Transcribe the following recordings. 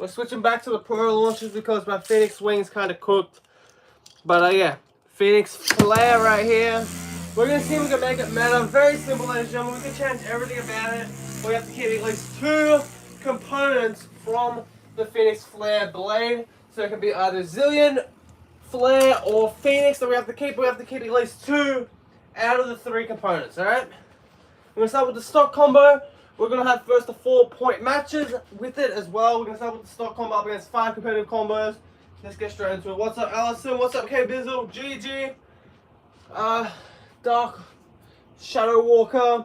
We're switching back to the Pro launches because my Phoenix wing's kind of cooked. But yeah, Phoenix flare right here. We're going to see if we can make it meta. Very simple, ladies and gentlemen. We can change everything about it. We have to keep at least 2 components from the Phoenix flare blade. So it can be either Zillion, flare, or Phoenix that we have to keep. We have to keep at least 2 out of the 3 components, alright? We're going to start with the stock combo. We're going to have first the 4-point matches with it as well. We're going to start with the stock combo up against 5 competitive combos. Let's get straight into it. What's up, Allison? What's up, K-Bizzle? GG. Dark Shadow Walker.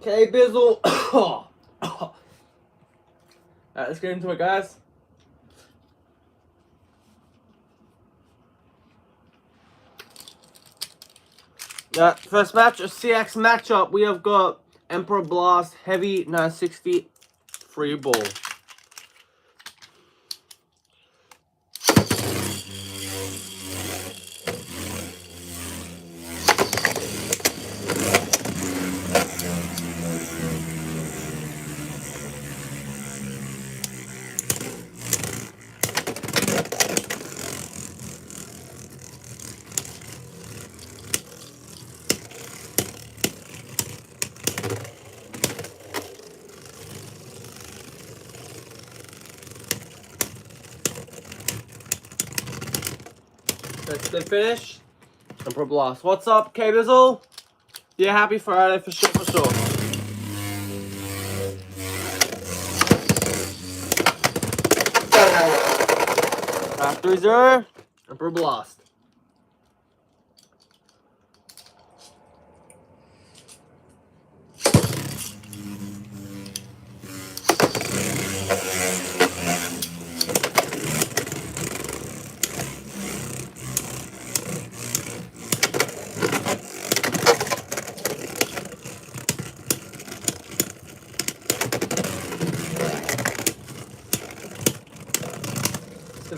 K-Bizzle. Alright, let's get into it, guys. First match, a CX matchup. We have got Emperor Blast Heavy 960 free ball. That's the finish. Emperor Blast. What's up, K-Bizzle? Yeah, happy Friday for sure, for sure. 3-0. Emperor Blast.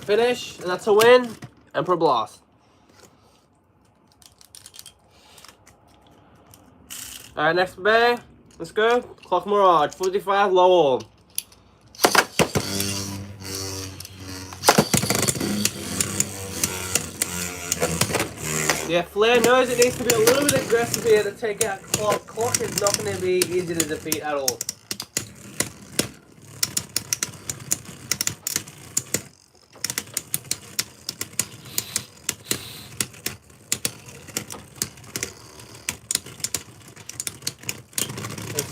Finish, and that's a win. Emperor Blast. Alright, next bay. Let's go. Clock Mirage, 45 low all. Yeah, Flair knows it needs to be a little bit aggressive here to take out Clock. Clock is not going to be easy to defeat at all.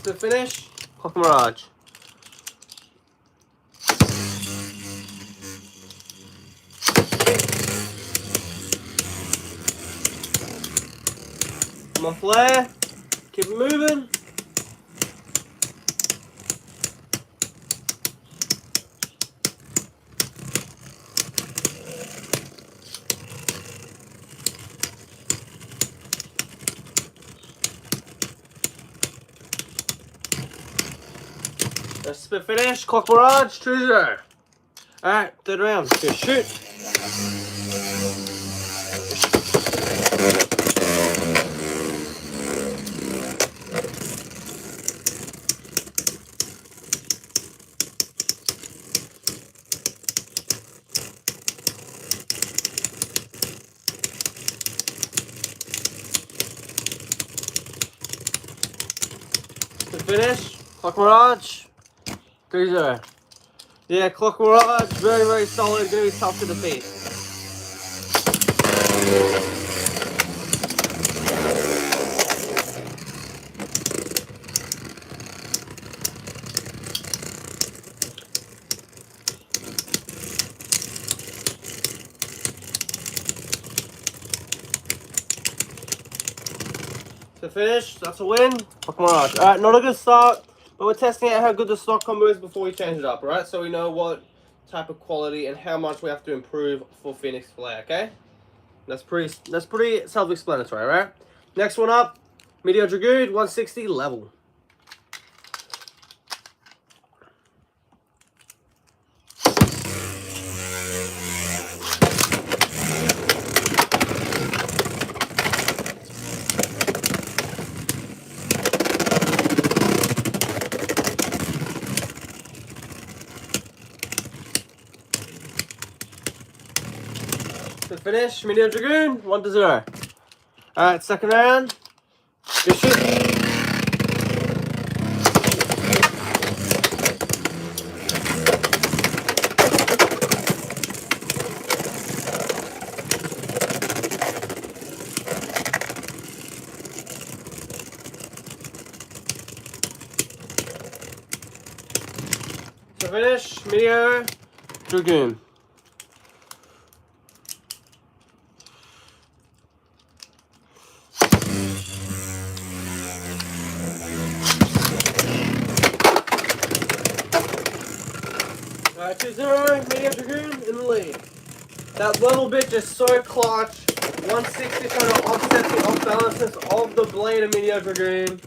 To finish, Clock Mirage. Come on, Flare. Keep it moving. That's the finish. Clock Mirage, 2-0. Alright, third round. Go shoot. The finish. Clock Mirage. 3-0. Yeah, Clock Mirage, very, very solid. Going to be tough to defeat. To finish, that's a win. Clock Mirage. Alright, not a good start. But we're testing out how good the stock combo is before we change it up, alright? So we know what type of quality and how much we have to improve for Phoenix Flare, okay? That's pretty self-explanatory, right? Next one up, Meteor Dragoon, 160 level. To finish, medium dragoon, 1-0. Alright, second round. Good shoot. To finish, medium dragoon. Alright, 2-0, medium dragoon in the lead. That little bit just so clutch. 160 trying to offset the off balances of the blade of medium dragoon.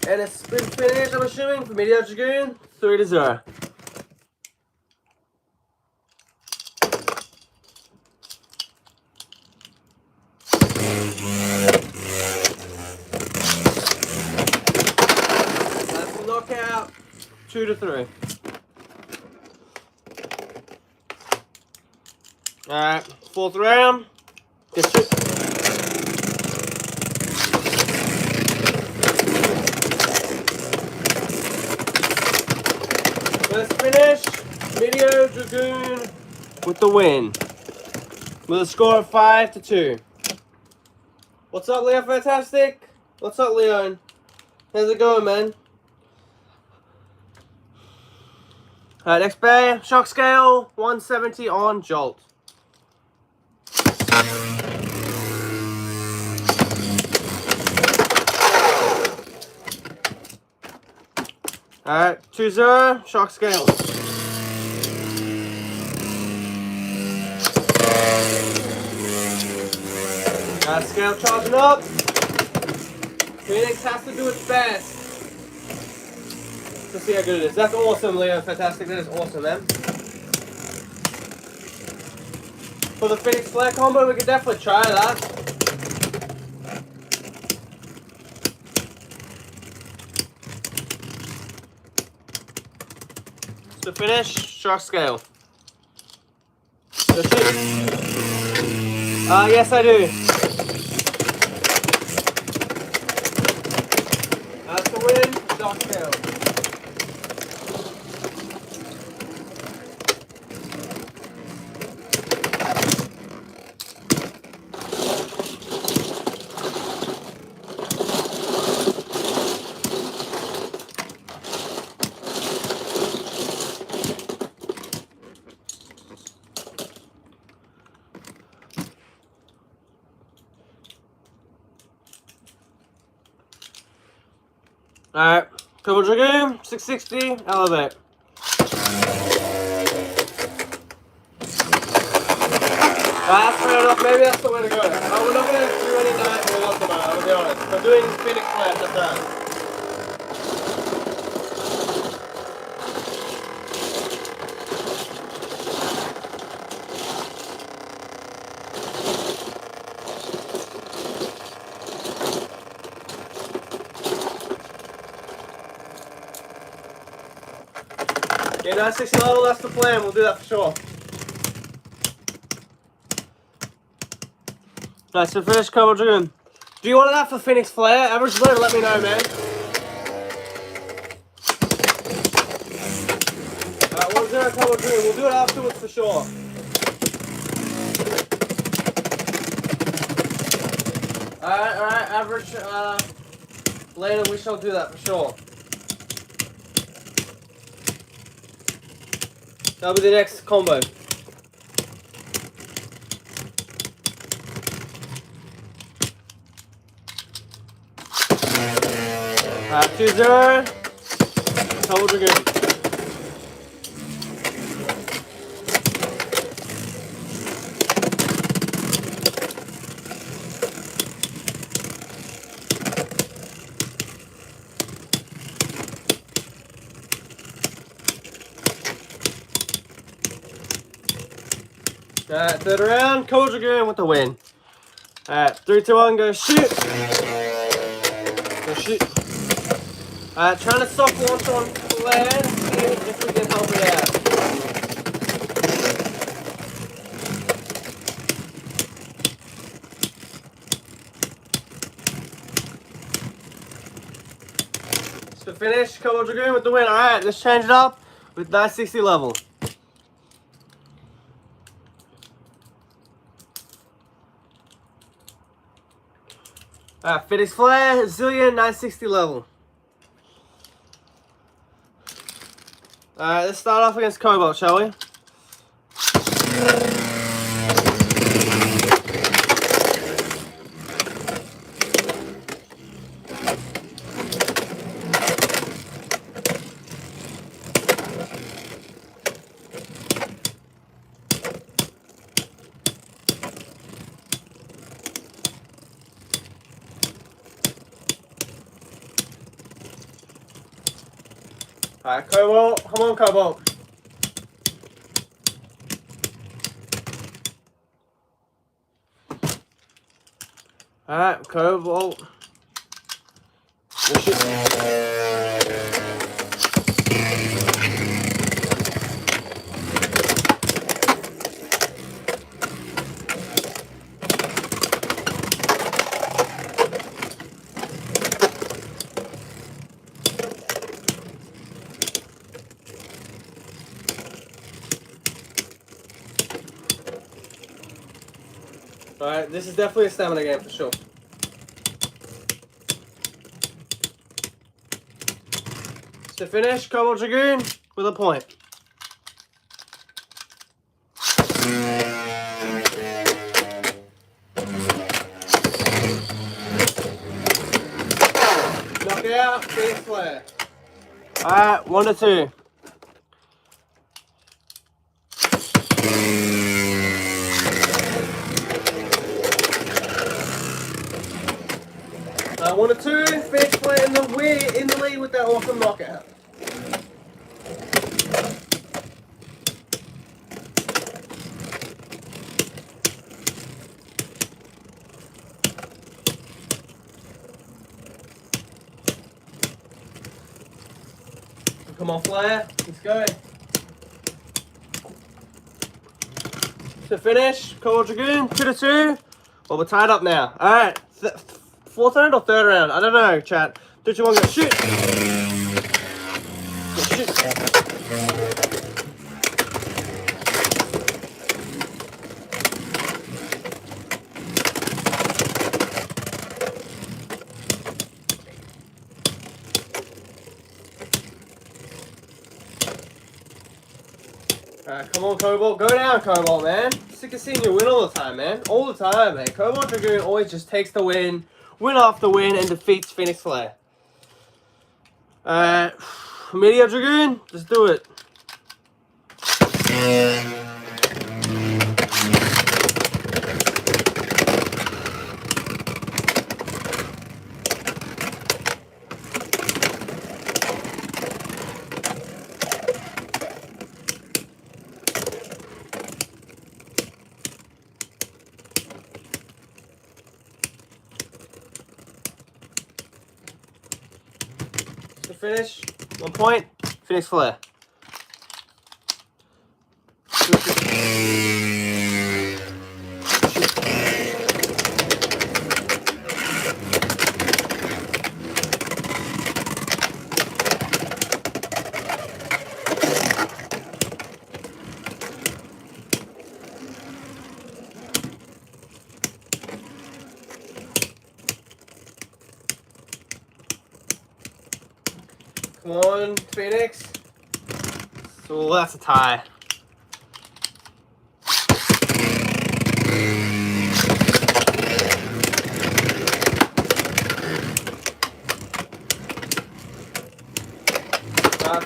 And a spin finish, I'm assuming, for medium dragoon, 3-0. That's a knockout, 2-3. Alright, fourth round. Good shit. Let's finish Video Dragoon with the win. With a score of 5-2. What's up, Leo Fantastic? What's up, Leon? How's it going, man? Alright, next bear. Shock scale, 170 on Jolt. Alright, 2-0, shock scale. Alright, scale charging up. Phoenix has to do its best to see how good it is. That's awesome, Leo. Fantastic. That is awesome, man. For the Phoenix flare combo, we could definitely try that. To finish, shock scale. Yes, I do. That's the win, shock scale. Alright, Cobra Dragoon, 660, elevate. That's fair enough, maybe that's the way to go. We're not going to do any night more tonight, I'll be honest. We're doing Phoenix flare, just that. Yeah, 960 level, that's the plan. We'll do that for sure. Nice, so finish Cobra Dragoon. Do you want that for Phoenix Flare? Average letter, let me know, man. Alright, 1-0 Cobra Dragoon. We'll do it afterwards for sure. Alright, average later, we shall do that for sure. That'll be the next combo. Alright, 2-0. Cobra Dragoon. Alright, third round, Cobra Dragoon with the win. Alright, 3, 2, 1, go shoot. Go shoot. Alright, trying to soft launch on flare, see if we can help it out. finish, Cobalt Dragoon with the win. Alright, let's change it up with 960 level. Alright, Phoenix Flare, Zillion, 960 level. Alright, let's start off against Cobalt, shall we? Alright, Cobalt. Come on, Cobalt. Alright, Cobalt. Alright, this is definitely a stamina game for sure. To finish, Cobalt Dragoon with a point. Knockout, Phoenix Flare. Alright, 1-2. I 1-2, Phoenix Flare in the lead with that awesome knockout. Come on, Flare, let's go. To finish, Cobalt Dragoon, 2-2. Well, we're tied up now. Alright. Fourth round or third round? I don't know, chat. 3, 2, 1, go. Shoot! Shoot. Alright, come on, Cobalt. Go down, Cobalt, man. Sick of seeing you win all the time, man. All the time, man. Cobalt Dragoon always just takes the win after win, and defeats Phoenix Flare. Meteor Dragoon, let's do it. To finish, 1 point, Phoenix Flare. Come on, Phoenix. So that's a tie.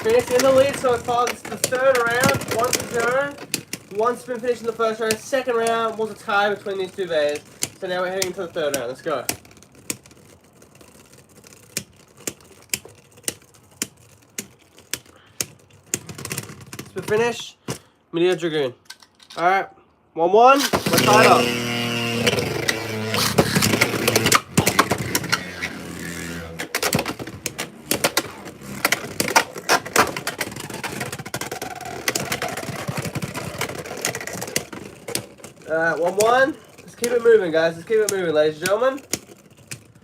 Phoenix in the lead so far. This is the third round, 1-0. One spin finish in the first round. Second round was a tie between these two bears. So now we're heading to the third round. Let's go. Spin finish, Meteor Dragoon. Alright, 1-1. We're tied up. Alright, 1-1. Let's keep it moving, guys. Let's keep it moving, ladies and gentlemen.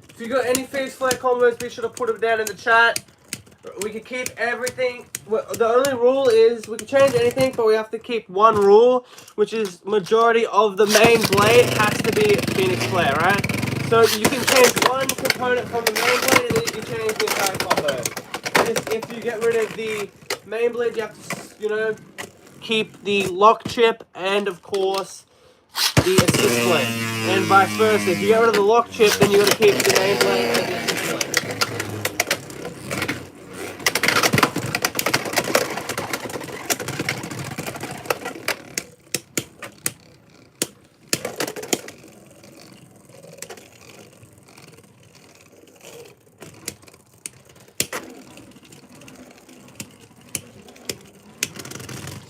If you got any Phoenix Flare combos, be sure to put them down in the chat. We can keep everything. The only rule is we can change anything, but we have to keep one rule, which is majority of the main blade has to be Phoenix Flare, right? So you can change one component from the main blade, and then you can change the entire combo. If you get rid of the main blade, you have to, you know, keep the lock chip and, of course, the assist blade. And vice versa. If you get rid of the lock chip, then you got to keep the main blade and the assist blade.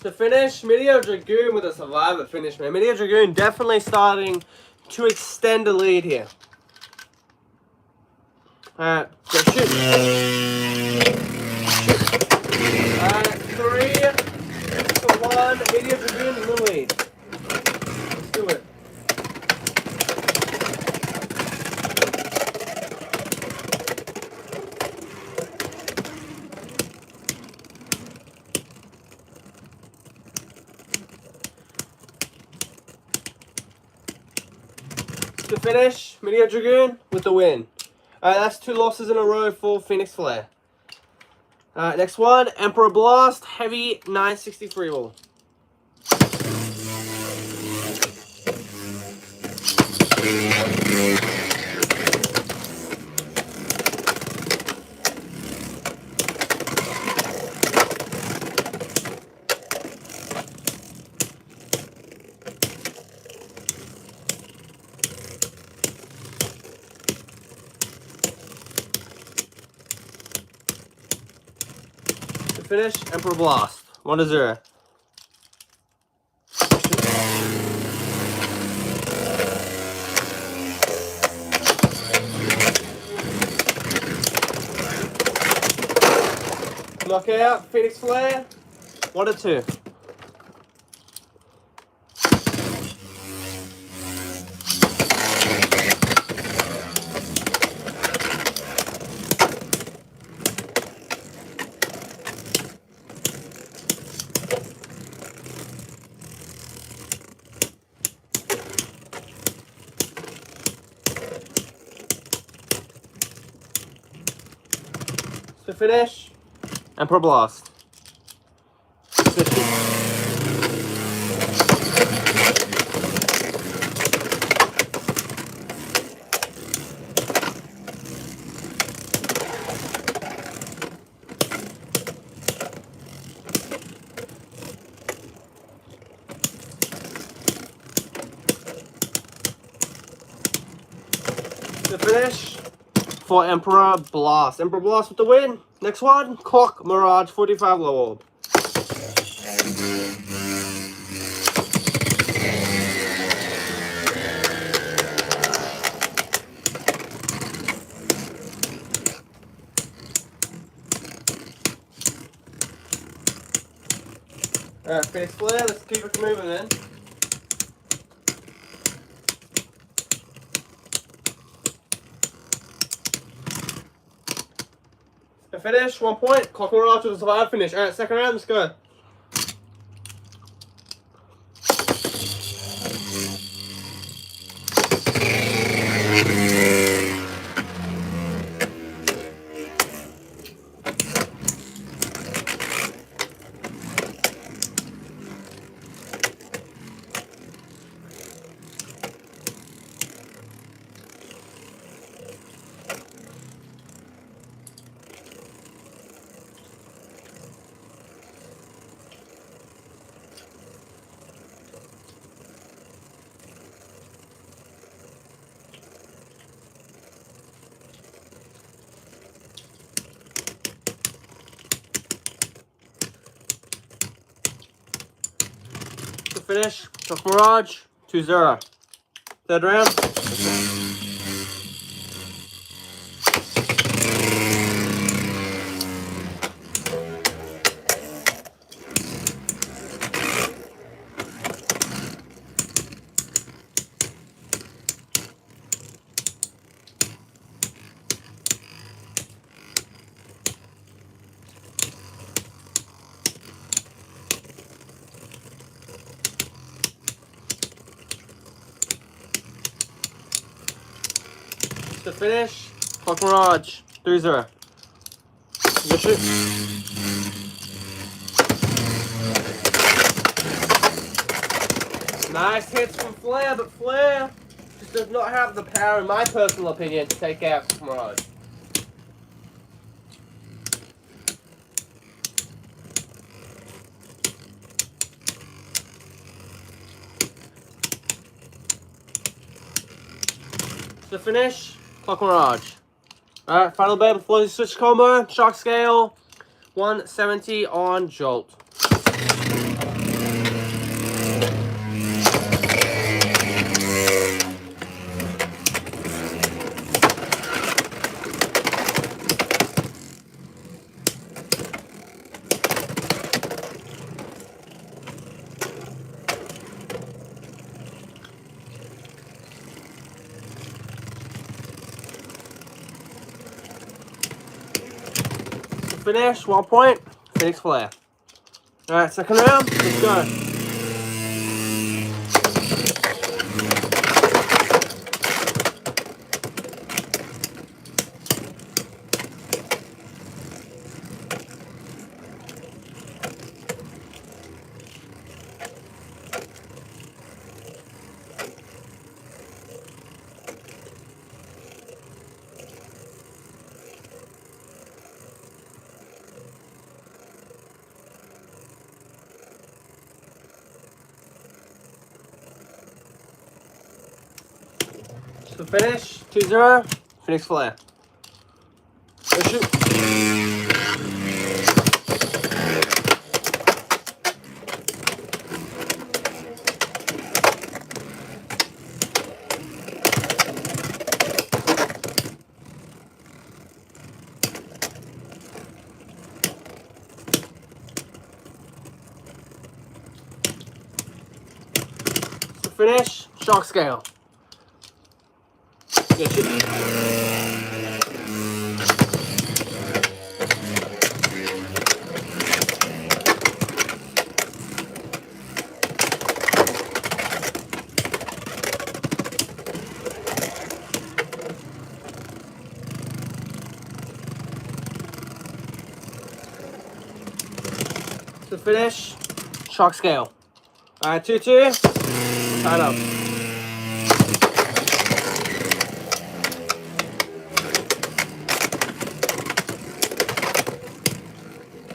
To finish, Meteor Dragoon with a Survivor finish, man. Meteor Dragoon definitely starting to extend the lead here. Alright, go shoot. Alright, 3 to 1. Meteor Dragoon in the lead. Let's do it. To finish, Meteor Dragoon with the win. Alright, that's 2 losses in a row for Phoenix Flare. Alright, next one, Emperor Blast, heavy 963 ball. To finish, Emperor Blast, 1 to 0. Knockout, Phoenix Flare, 1 to 2. To finish, Emperor Blast. To finish for Emperor Blast. Emperor Blast with the win. Next one, Clock Mirage 45 low orb. Alright, Phoenix Flare, let's keep it moving then. A finish, 1 point. Clock Mirage with a survive finish. Alright, second round, let's go. To finish, Clock Mirage, 2-0. Third round. To finish, Clock Mirage, 3-0. Good shoot. Nice hits from Flair, but Flair just does not have the power, in my personal opinion, to take out Clock Mirage. To finish, Clock Mirage. Alright, final bet before you switch combo. Shock scale, 170 on Jolt. Finish, 1 point, Phoenix Flare. Alright, second round, let's go. So finish, 2-0, Phoenix Flare. Go shoot. So finish, shock scale. Good shoot. To finish, shock scale. Alright, 2-2, tied up.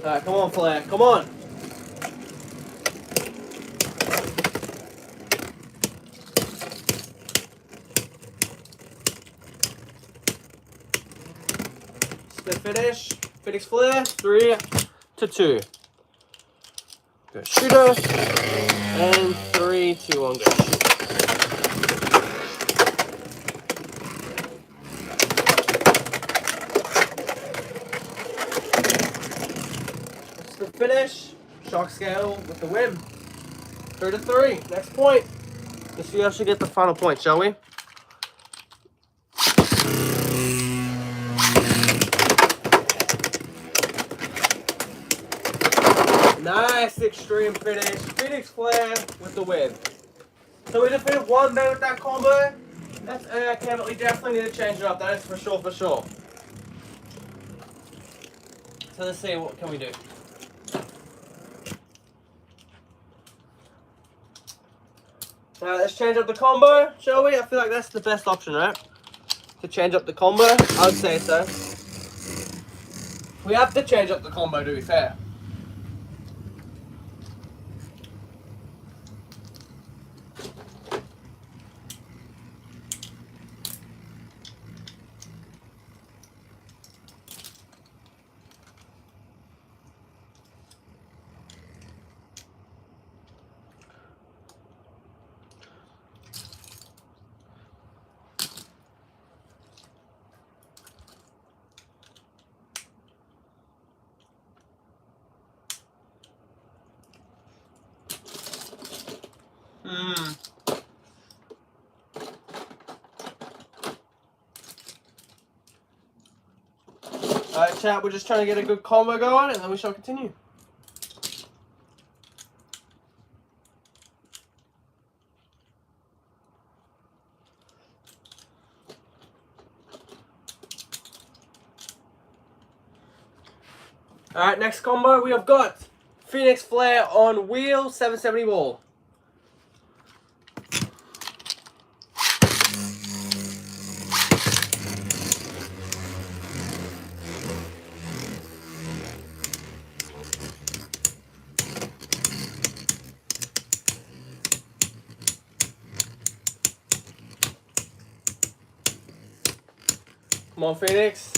Alright, come on, Flair, come on. To finish, Phoenix Flare, 3-2. Go shooter, and 3-2 on go shoot. To finish, shock scale with the win. 3-3, next point. Let's see who else should get the final point, shall we? Nice extreme finish. Phoenix Flare with the win. So we defeated one man with that combo. That's okay, but we definitely need to change it up. That is for sure, for sure. So let's see, what can we do? Let's change up the combo, shall we? I feel like that's the best option, right? To change up the combo, I would say so. We have to change up the combo, to be fair. Alright, chat, we're just trying to get a good combo going, and then we shall continue. Alright, next combo we have got Phoenix Flare on wheel, 770 ball. Come on, Phoenix.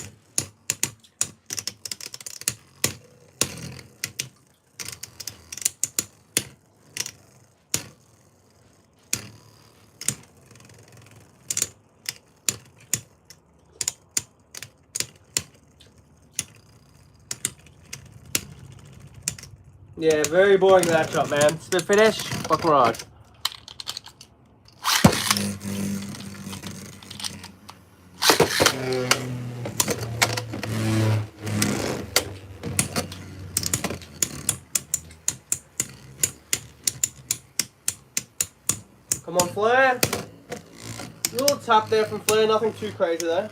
Yeah, very boring that shot, man. Spit finish, fuck Mirage. Come on, Flare. A little tap there from Flare, nothing too crazy there.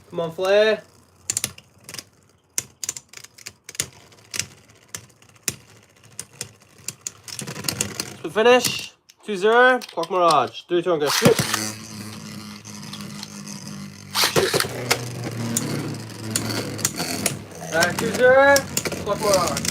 Come on, Flare. Split finish. 2-0. Clock Mirage. 3-2 and go. Shoot. Shoot. Alright, 2-0. Clock Mirage.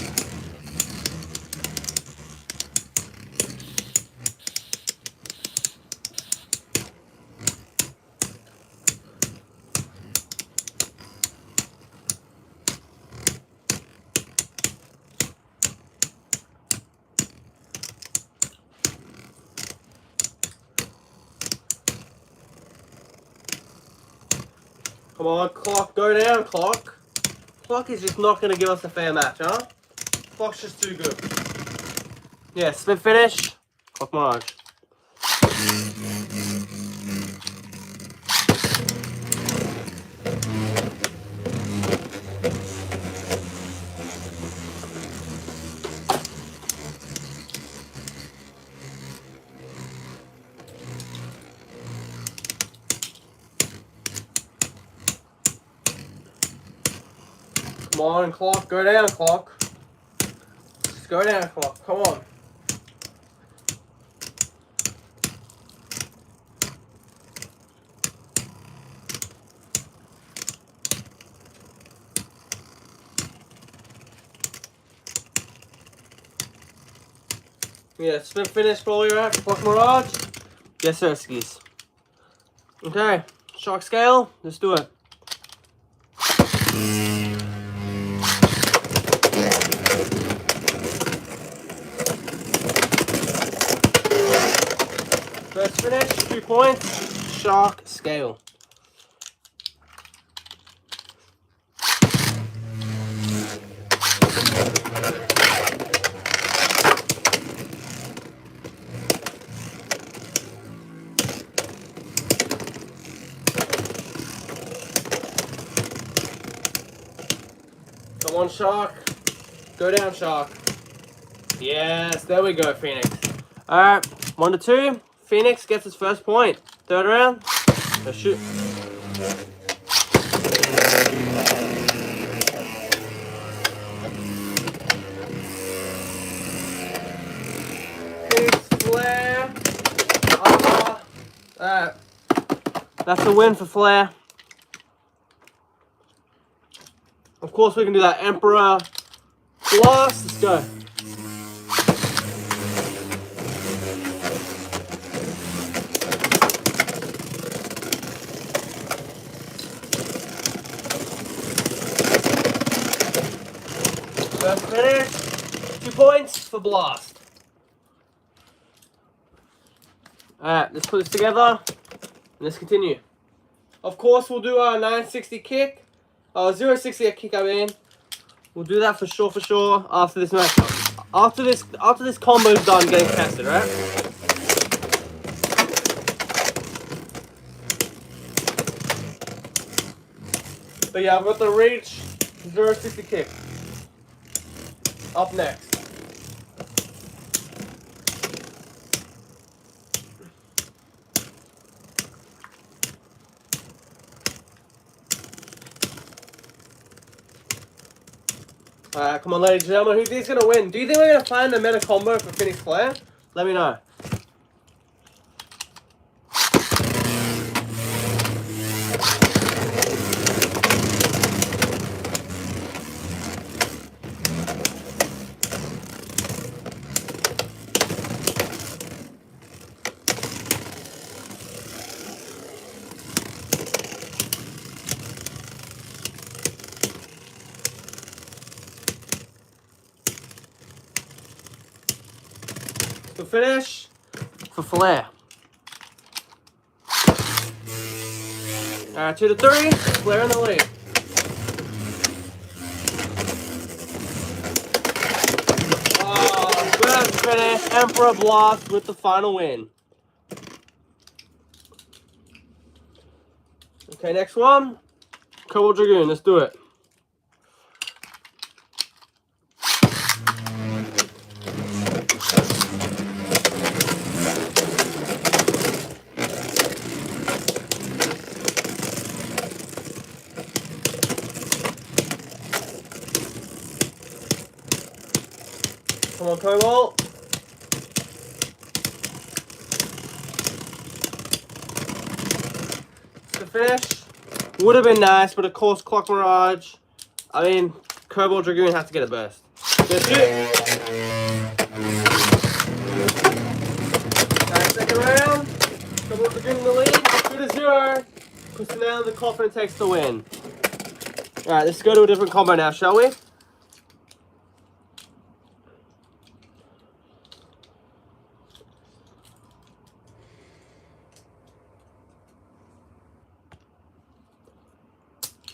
Come on, Clock, go down, Clock. Clock is just not going to give us a fair match, huh? Clock's just too good. Yeah, split finish. Clock Mirage. Come on, Clock, go down, Clock. Just go down, Clock, come on. Yeah, spin finish for all you're at, Clock Mirage. Yes, sir, skis. Okay, shark scale, let's do it. First finish, 2 points, shark scale. Come on, shark. Go down, shark. Yes, there we go, Phoenix. Alright, 1-2. Phoenix gets his first point. Third round. Let's shoot. Phoenix Flare. Alright. That's a win for Flare. Of course, we can do that Emperor Blast. Let's go. First finish, 2 points for Blast. Alright, let's put this together and let's continue. Of course, we'll do our 960 kick. 060 kick, I mean. We'll do that for sure after this match. After this combo is done getting tested, right? But yeah, I've got the Reach 060 kick. Up next. Alright, come on ladies and gentlemen, who do you think's gonna win? Do you think we're gonna find the meta combo for Phoenix Flare? Let me know. To finish, for Flare. Alright, 2 to 3, Flare in the lead. Oh, good finish. Emperor Blast with the final win. Okay, next one. Cobalt Dragoon, let's do it. Come on, Cobalt. The finish would have been nice, but of course, Clock Mirage. I mean, Cobalt Dragoon has to get a burst. That's it. Alright, second round. Cobalt Dragoon in the lead, 2 to 0. Pushing down the coffin and takes the win. Alright, let's go to a different combo now, shall we?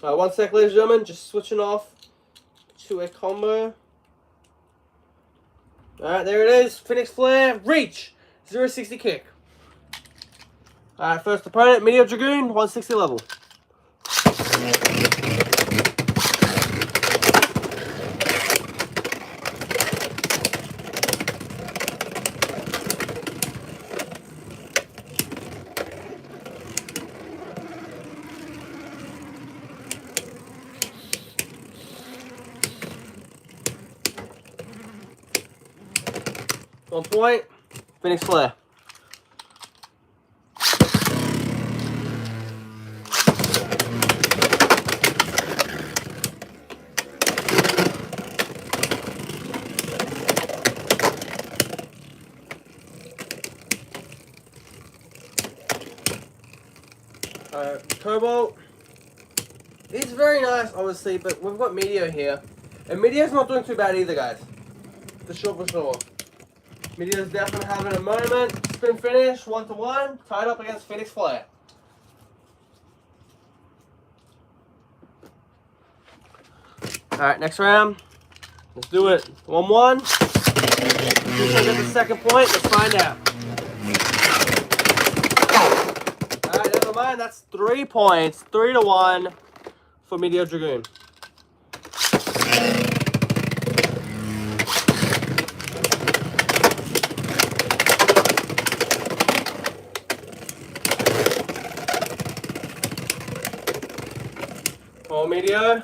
Alright, 1 sec, ladies and gentlemen, just switching off to a combo. Alright, there it is. Phoenix Flare, Reach, 060 kick. Alright, first opponent, Meteor Dragoon, 160 level. One point, Phoenix Flare. Cobalt. It's very nice, obviously, but we've got Meteor here. And Meteor's not doing too bad either, guys. For sure. Meteor's definitely having a moment. Spin finish, 1 to 1. Tied up against Phoenix Flare. Alright, next round. Let's do it. 1-1. Who's gonna get the second point? Let's find out. Alright, never mind. That's 3 points. 3 to 1 for Meteor Dragoon. Meteor.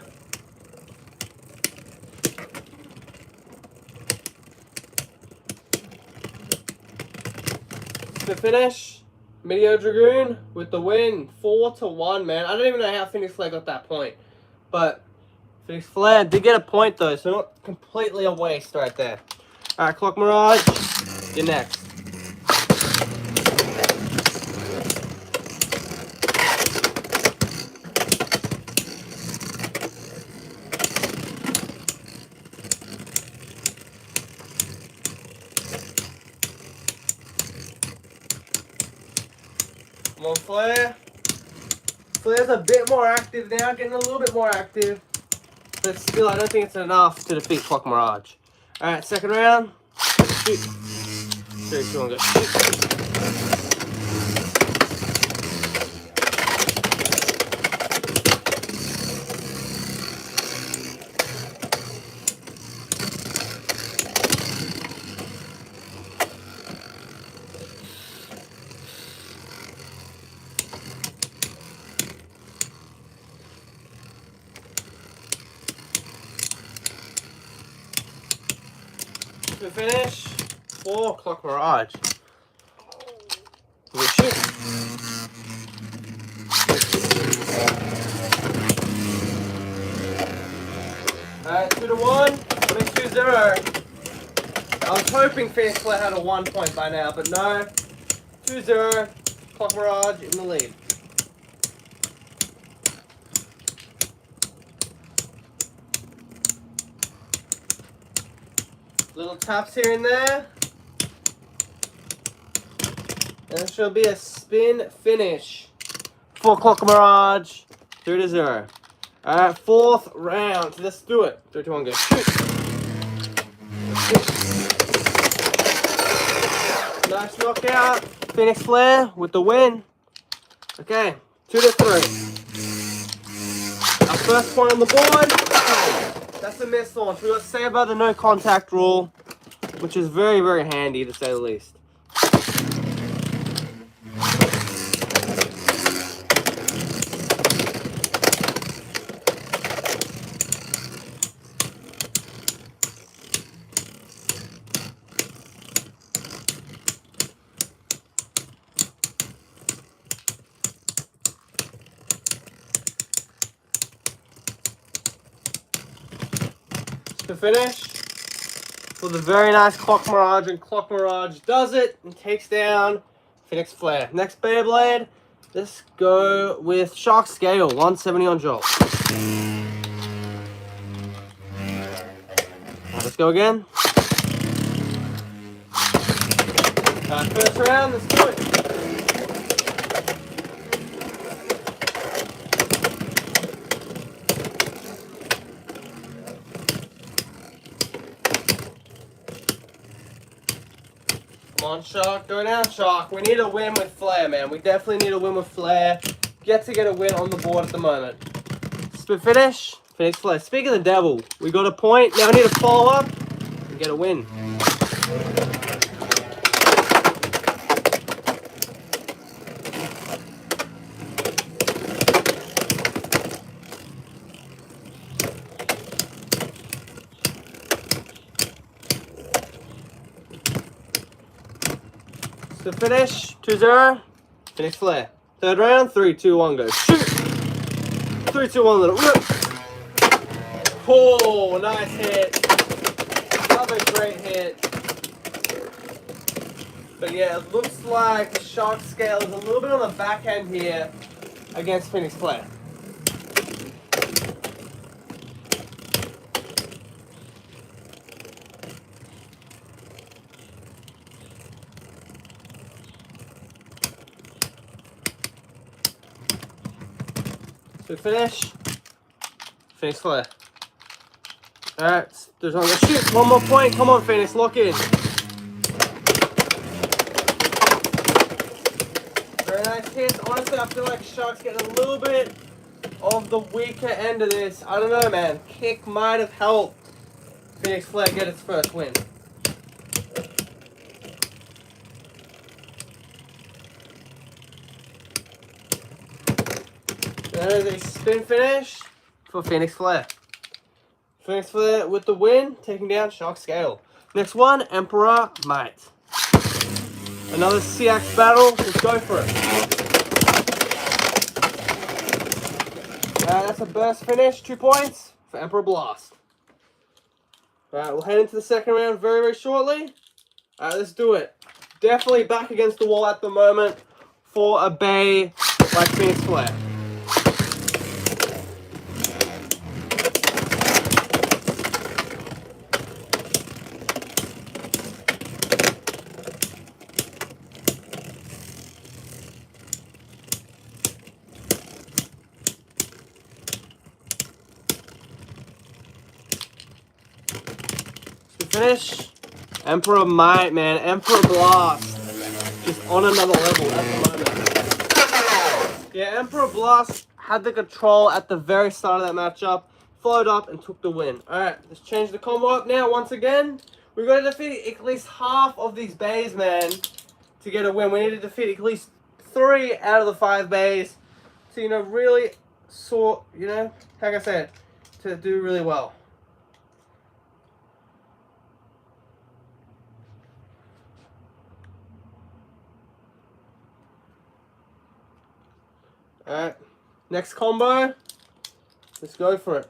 To finish, Meteor Dragoon with the win, 4 to 1, man. I don't even know how Phoenix Flare got that point, but Phoenix Flare did get a point though, so not completely a waste right there. All right, Clock Mirage, you're next. Come on, Flare. Flare's a bit more active now, getting a little bit more active. But still, I don't think it's enough to defeat Clock Mirage. Alright, second round. Shoot. 3, 2, 1, go. Shoot. To finish for Clock Mirage. We shoot. Alright, 2-1. Winning 2-0. I was hoping Phoenix Flare had a 1 point by now, but no. 2-0. Clock Mirage in the lead. Little taps here and there. And it shall be a spin finish for Clock Mirage. 3-0. Alright, fourth round. Let's do it. 3, 2, 1, go. Shoot. Nice knockout. Phoenix Flare with the win. Okay, 2-3. Our first point on the board. That's a missed launch. We got saved by the no contact rule, which is very, very handy to say the least. To finish with a very nice Clock Mirage, and Clock Mirage does it and takes down Phoenix Flare. Next Beyblade, let's go with Shark Scale, 170 on Jolt. Let's go again. First round, let's do it. Come on, Shark. Go down, Shark. We need a win with Flare, man. We definitely need a win with Flare. Get a win on the board at the moment. Split finish. Phoenix Flare. Speaking of the devil, we got a point. Now we need to follow up and get a win. To finish, 2-0, Phoenix Flare. Third round, 3, 2, 1, go. Shoot! 3, 2, 1, little rip. Oh, nice hit. Another great hit. But yeah, it looks like the Shark Scale is a little bit on the back end here against Phoenix Flare. To finish, Phoenix Flare. Alright, there's one. Shoot, one more point. Come on, Phoenix, lock in. Very nice hits. Honestly, I feel like Shark's getting a little bit of the weaker end of this. I don't know, man. Kick might have helped Phoenix Flare get its first win. There's a spin finish for Phoenix Flare. Phoenix Flare with the win, taking down Shark Scale. Next one, Emperor Might. Another CX battle. Let's go for it. That's a burst finish. 2 points for Emperor Blast. Alright, we'll head into the second round very, very shortly. Alright, let's do it. Definitely back against the wall at the moment for a bay like Phoenix Flare. Finish. Emperor Might, man. Emperor Blast. Just on another level at the moment. Yeah, Emperor Blast had the control at the very start of that matchup. Followed up and took the win. Alright, let's change the combo up now once again. We've got to defeat at least half of these bays, man, to get a win. We need to defeat at least 3 out of the 5 bays to, you know, really sort, you know, like I said, to do really well. Alright, next combo. Let's go for it.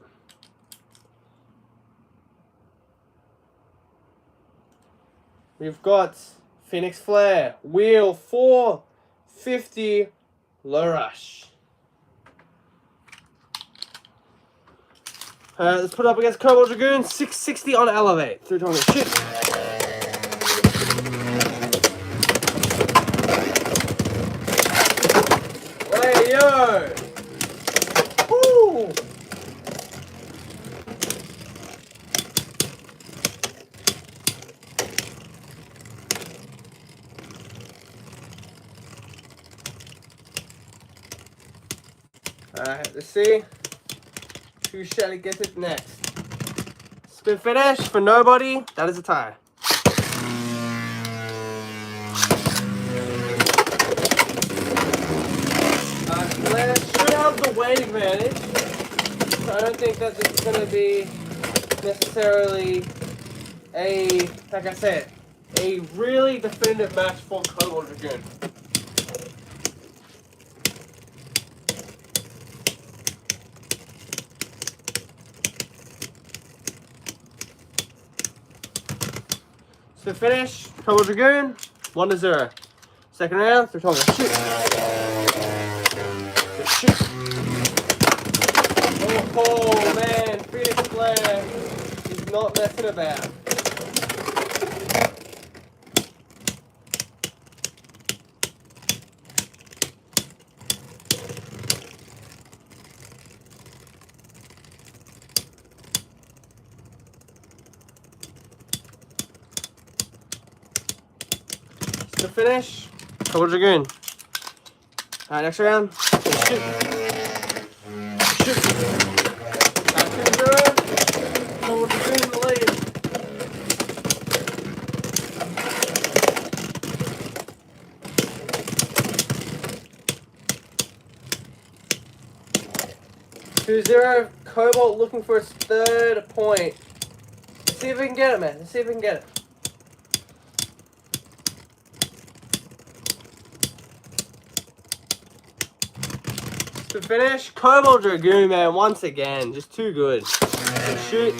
We've got Phoenix Flare, wheel 450, low rush. Let's put it up against Cobalt Dragoon, 660 on Elevate. 320, shit. Hey, yo! Woo! Alright, let's see who shall get it next. Spin finish for nobody. That is a tie. Flare should have the weight advantage. So I don't think that this is going to be necessarily like I said, a really definitive match for Cobalt Dragoon. So finish, Cobalt Dragoon, 1-0. Second round, they're talking shoot. Shoot. Oh man, Phoenix Flare is not messing about. To finish, Cobalt Dragoon. Alright, next round. Shoot. Shoot. 2-0. Cobalt Dragoon in the lead. Cobalt looking for his third point. Let's see if we can get it, man. Let's see if we can get it. To finish, Cobalt Dragoon, man, once again, just too good. Shoot.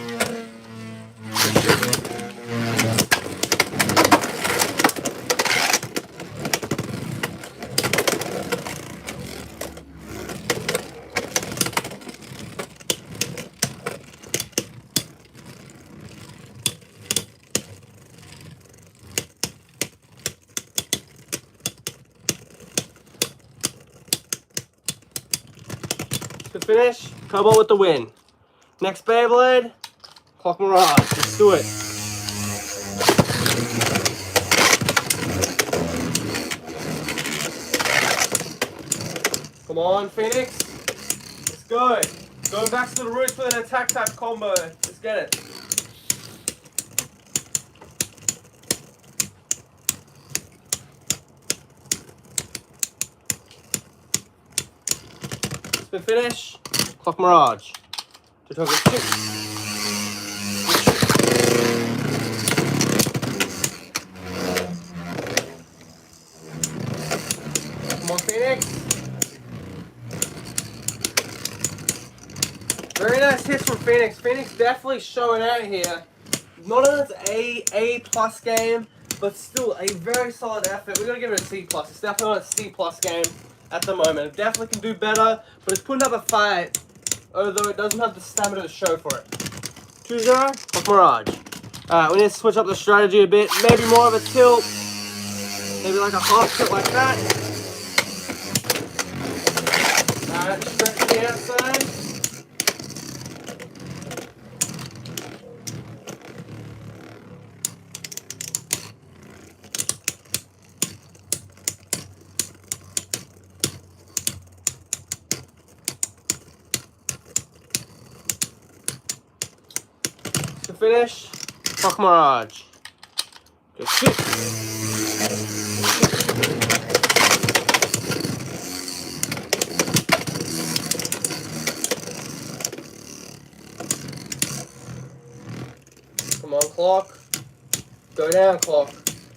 To finish, Cobalt with the win. Next Beyblade, Clock Mirage. Let's do it. Come on, Phoenix. Let's go. Going back to the roots with an attack type combo. Let's get it. Spin finish, Clock Mirage. To target shoot. Come on, Phoenix. Very nice hits from Phoenix. Phoenix definitely showing out here. Not on its A+ game, but still a very solid effort. We're gonna give it a C+. It's definitely not a C+ game at the moment. It definitely can do better, but it's putting up a fight, although it doesn't have the stamina to show for it. 2-0, Clock Mirage. Alright, we need to switch up the strategy a bit. Maybe more of a tilt. Maybe like a half tilt like that. Alright, stretch to the outside. To finish, Clock Mirage. Good shoot. Come on, Clock. Go down, Clock.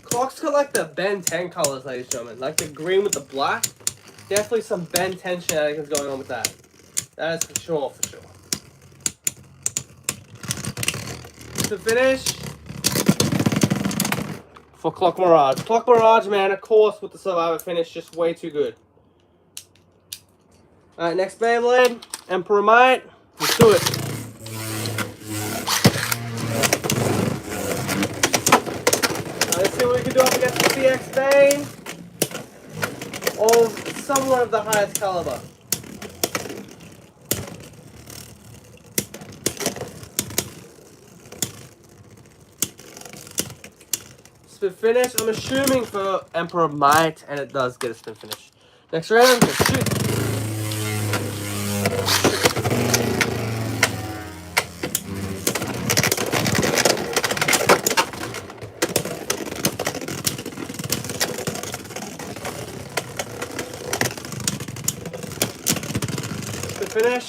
Clock's got like the Ben 10 colors, ladies and gentlemen. Like the green with the black. Definitely some bend tension shenanigans going on with that. That is for sure, for sure. To finish, for Clock Mirage. Clock Mirage, man, of course, with the Survivor finish, just way too good. Alright, next Beyblade, Emperor Might. Let's do it. Let's see what we can do up against the CX Bane of somewhat of the highest caliber. Spin finish, I'm assuming for Emperor Might, and it does get a spin finish. Next round, let's shoot. Spin finish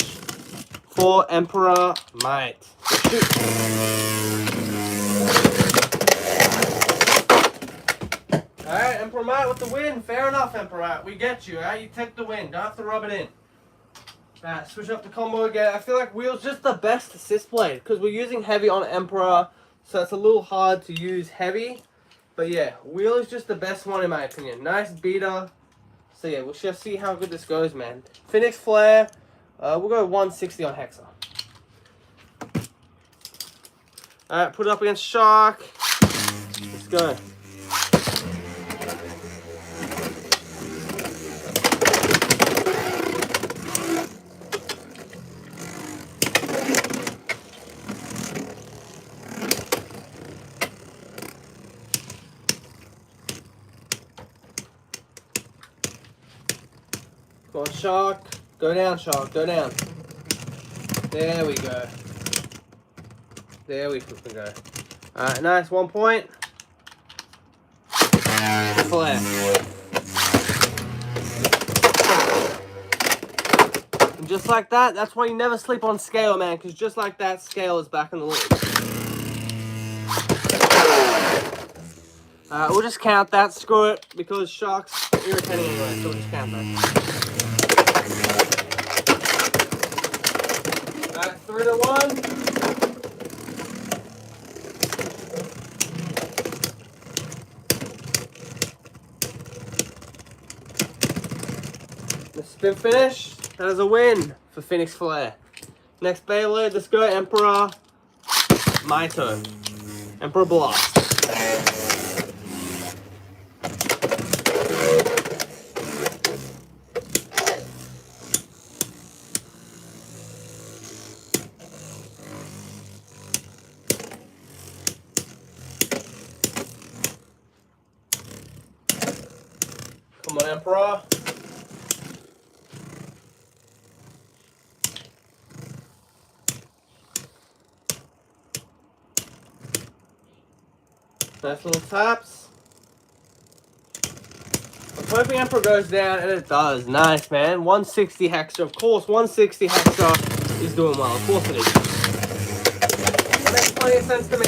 for Emperor Might. Let's shoot. Alright, Emperor Might with the win. Fair enough, Emperor Might. We get you, alright? You take the win. Don't have to rub it in. Alright, switch up the combo again. I feel like Wheel's just the best assist blade because we're using heavy on Emperor, so it's a little hard to use heavy. But yeah, Wheel is just the best one in my opinion. Nice beater. So yeah, we'll just see how good this goes, man. Phoenix Flare. We'll go 160 on Hexa. Alright, put it up against Shark. Let's go. Go on, Shark. Go down, Shark. Go down. There we go. There we can go. Alright, nice. 1 point. Flare. And just like that, that's why you never sleep on scale, man. Because just like that, scale is back in the loop. We'll just count that. Screw it. Because Shark's irritating anyway. So we'll just count that. Alright, 3 to 1. The spin finish. That is a win for Phoenix Flare. Next Beyblade, let's go Emperor Maito. Emperor Blast. Come on, Emperor. Nice little taps. I'm hoping Emperor goes down, and it does. Nice, man. 160 Hexa. Of course, 160 Hexa is doing well. Of course it is. That makes plenty of sense to me.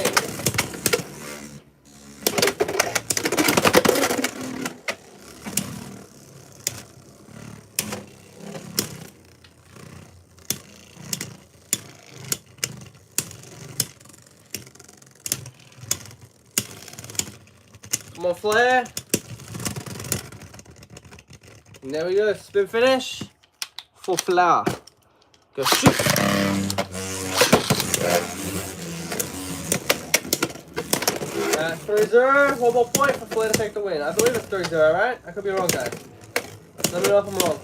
Come on, Flare. And there we go. Spin finish for Flower. Go shoot. 3-0. 1 more point for Flare to take the win. I believe it's 3-0, right? I could be wrong, guys. Let me know if I'm wrong.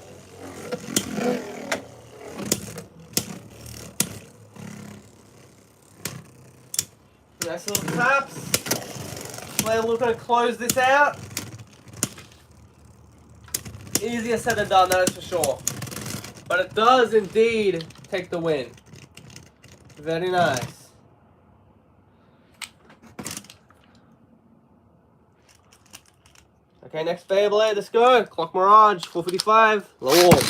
Nice little taps. Flare looking to close this out. Easier said than done, that is for sure. But it does indeed take the win. Very nice. Okay, next Beyblade, let's go. Clock Mirage, 455. Low wall.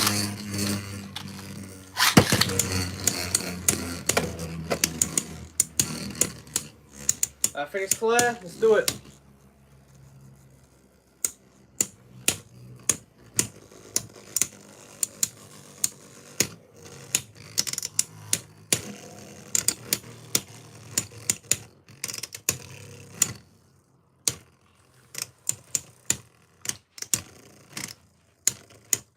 Phoenix Flare, let's do it.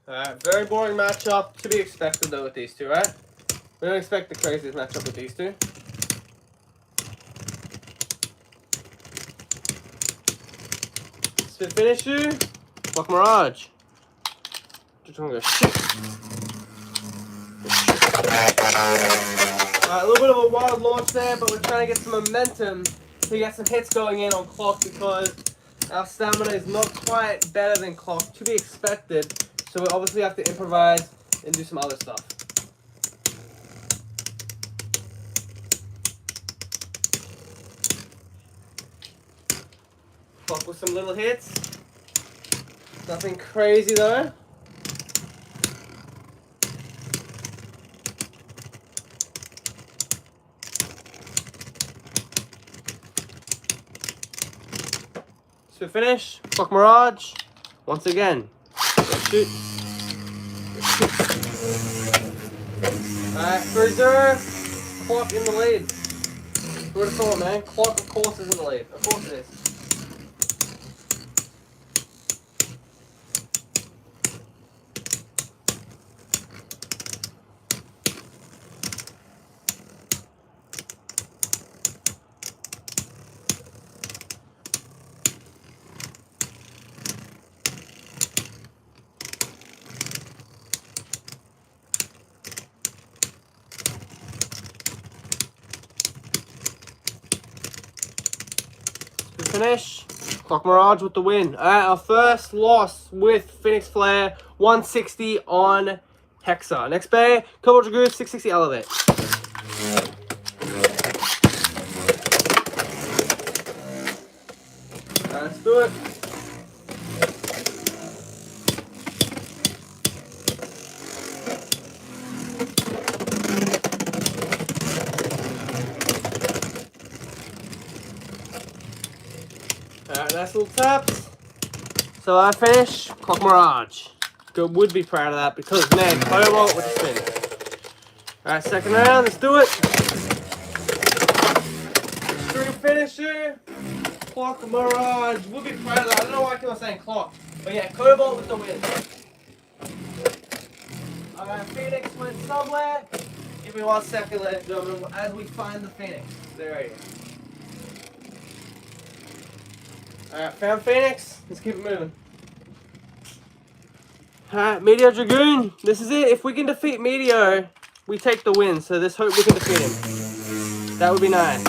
Alright, very boring matchup. To be expected though with these two, right? We don't expect the craziest matchup with these two. Spit finish you. Block Mirage. Just trying to go shit. Alright, a little bit of a wild launch there, but we're trying to get some momentum to get some hits going in on clock because our stamina is not quite better than clock, to be expected. So we obviously have to improvise and do some other stuff. Clock with some little hits. Nothing crazy though. So finish, Clock Mirage, once again. Shoot. Alright, 3-0, Clock in the lead. Who would have thought, man? Clock, of course, is in the lead. Of course it is. Finish, Clock Mirage with the win. Alright, our first loss with Phoenix Flare, 160 on Hexa. Next bay, Cobalt Dragoon, 660 Elevate. Alright, let's do it. Alright, nice little taps. So I finish, Clock Mirage. Good, would be proud of that because, man, Cobalt with the spin. Alright, second round, let's do it. String finisher, Clock Mirage. Would be proud of that. I don't know why I keep on saying Clock. But yeah, Cobalt with the win. Alright, Phoenix went somewhere. Give me 1 second, ladies and gentlemen, as we find the Phoenix. There he is. Alright, found Phoenix. Let's keep it moving. Alright, Meteor Dragoon. This is it. If we can defeat Meteor, we take the win. So let's hope we can defeat him. That would be nice.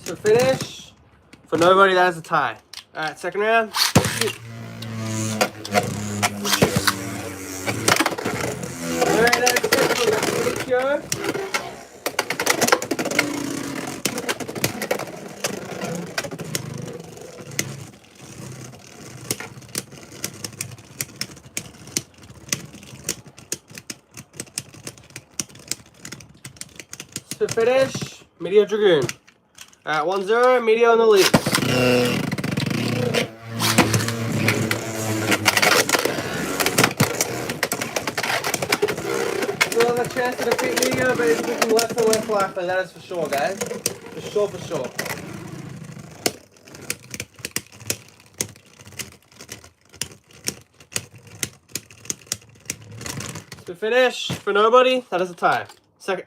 So finish. For nobody, that is a tie. Alright, second round. Alright, that's it for the video. So finish. Meteor Dragoon. Alright, 1-0, Meteor in the lead. Still have a chance to defeat Meteor, but it's looking less and less likely, that is for sure, guys. For sure, for sure. So finish, for nobody, that is a tie. Second,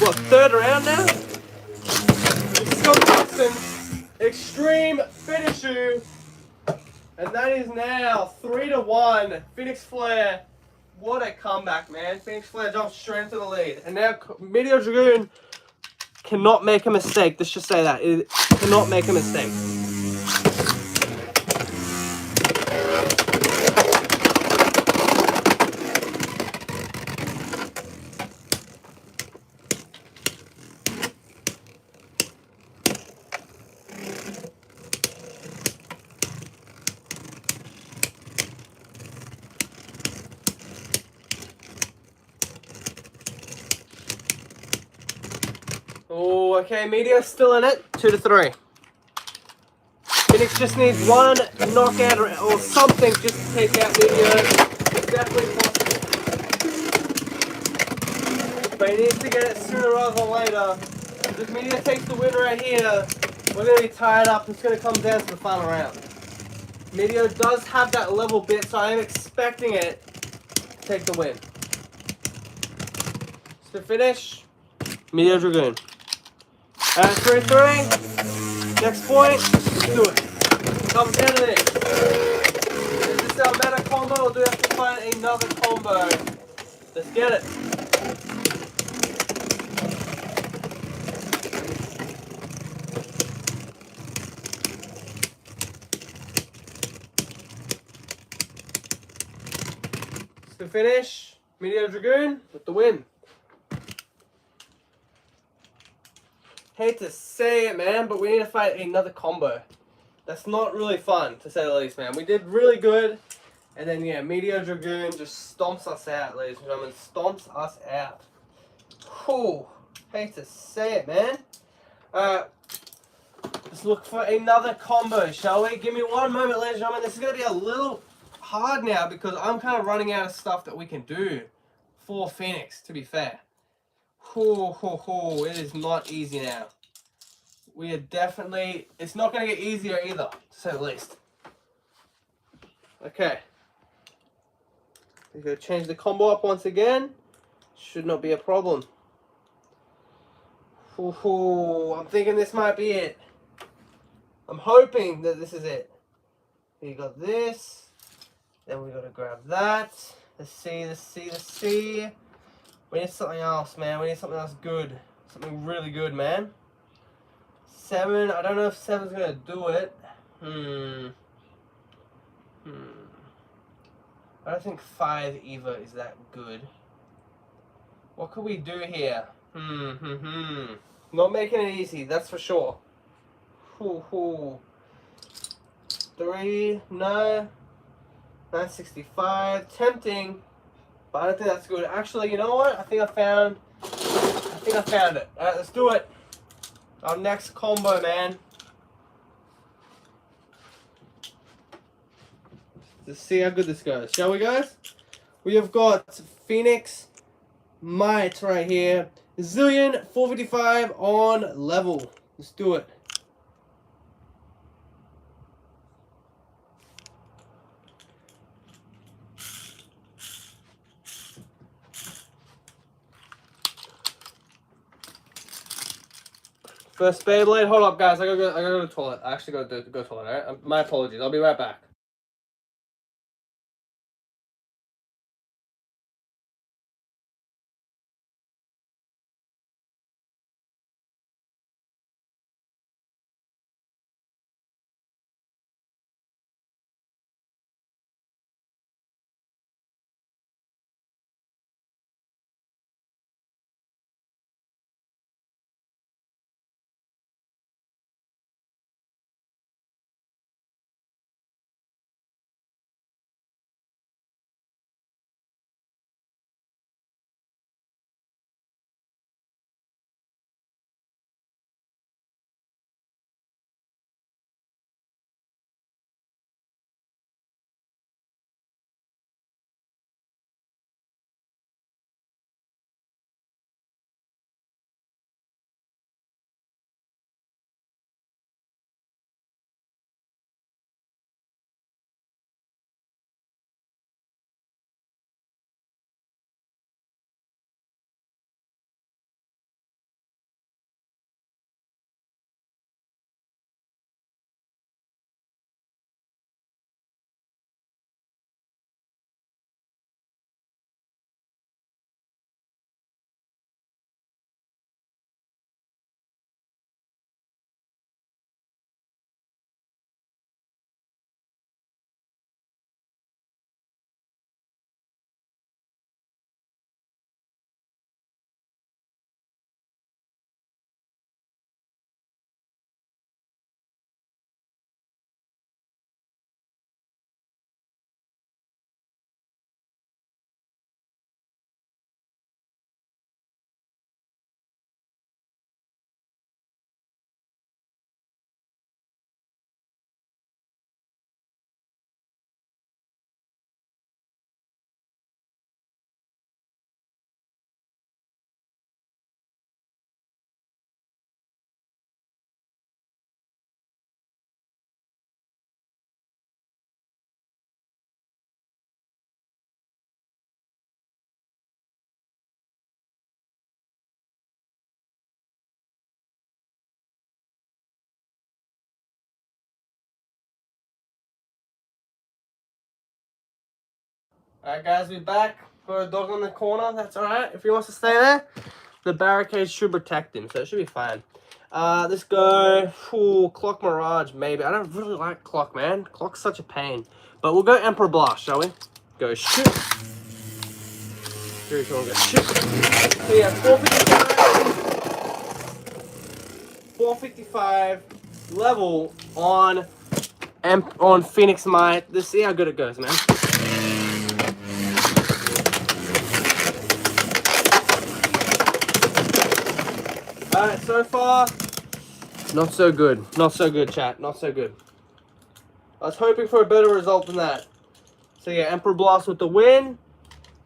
what, third round now? Scott Jackson's Extreme Finisher, and that is now 3-1. Phoenix Flare, what a comeback, man! Phoenix Flare jumped straight into the lead, and now Meteor Dragoon cannot make a mistake. Let's just say that it cannot make a mistake. Oh, okay, Meteor's still in it. 2-3. Phoenix just needs one knockout or something just to take out Meteor. It's definitely possible. But he needs to get it sooner rather than later. If Meteor takes the win right here, we're going to be tied up. It's going to come down to the final round. Meteor does have that level bit, so I am expecting it to take the win. Spin finish. Meteor Dragoon. Alright, 3-3. Next point. Let's do it. Comes down to this. Is this our meta combo or do we have to find another combo? Let's get it. Spin finish. Meteor Dragoon with the win. Hate to say it, man, but we need to fight another combo. That's not really fun, to say the least, man. We did really good, and then, yeah, Meteor Dragoon just stomps us out, ladies and gentlemen. Stomps us out. Whew. Hate to say it, man. Let's look for another combo, shall we? Give me one moment, ladies and gentlemen. This is going to be a little hard now because I'm kind of running out of stuff that we can do for Phoenix, to be fair. It is not easy now. We are definitely... It's not going to get easier either, to say the least. Okay. We're going to change the combo up once again. Should not be a problem. I'm thinking this might be it. I'm hoping that this is it. You got this. Then we got to grab that. The C. We need something else, man. We need something else good. Something really good, man. 7. I don't know if 7's going to do it. I don't think 5 either is that good. What could we do here? Not making it easy, that's for sure. 3, no. 965, tempting, but I don't think that's good. Actually, you know what? I think I found it. Alright, let's do it. Our next combo, man. Let's see how good this goes. Shall we, guys? We have got Phoenix Might right here. Zillion 455 on level. Let's do it. First Beyblade. Hold up, guys. I gotta go to the toilet. I actually gotta go to the toilet. Alright? My apologies. I'll be right back. Alright guys, we're back. Got a dog on the corner, that's alright. If he wants to stay there, the barricade should protect him, so it should be fine. Let's go, Clock Mirage, maybe. I don't really like Clock, man. Clock's such a pain. But we'll go Emperor Blast, shall we? Go shoot. 3, 2, 1, go shoot. So yeah, 455 level on Phoenix Might. Let's see how good it goes, man. Alright, so far, not so good. Not so good, chat. Not so good. I was hoping for a better result than that. So yeah, Emperor Blast with the win.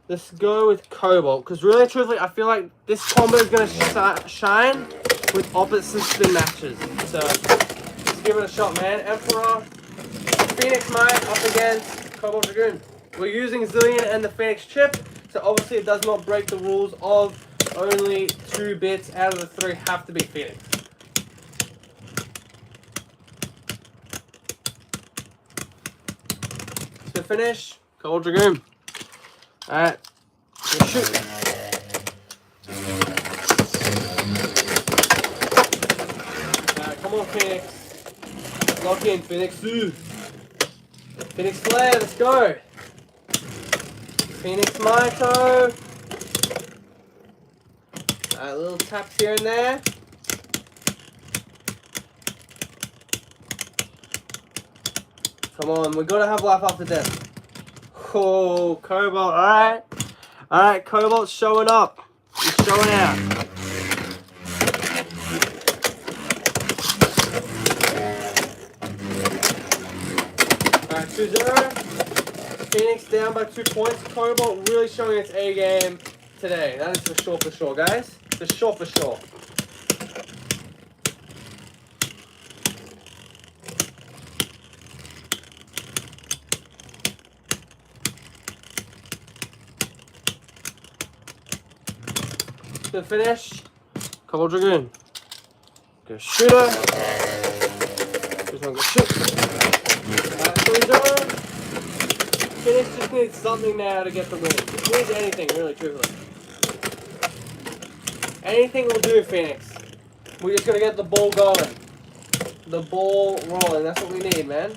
Let's go with Cobalt. Because really, truthfully, I feel like this combo is going to shine with opposite spin matches. So, let's give it a shot, man. Emperor, Phoenix Might up against Cobalt Dragoon. We're using Zillion and the Phoenix chip. So obviously it does not break the rules of only 2 bits out of the 3 have to be Phoenix. To finish, Cobalt Dragoon. Alright, let's shoot. Alright, come on, Phoenix. Lock in, Phoenix. Phoenix Flare, let's go. Phoenix Maito. Alright, little taps here and there. Come on, we gotta have life after death. Oh, Cobalt, alright. Alright, Cobalt's showing up. He's showing out. Alright, 2-0. Phoenix down by 2 points. Cobalt really showing its A game today. That is for sure, guys. For sure. To finish, Cobalt Dragoon. Go shooter. This one go shoot. 3-0. Phoenix just needs something now to get the win. Just needs anything, really, truthfully. Anything will do, Phoenix. We're just gonna get the ball going. The ball rolling. That's what we need, man.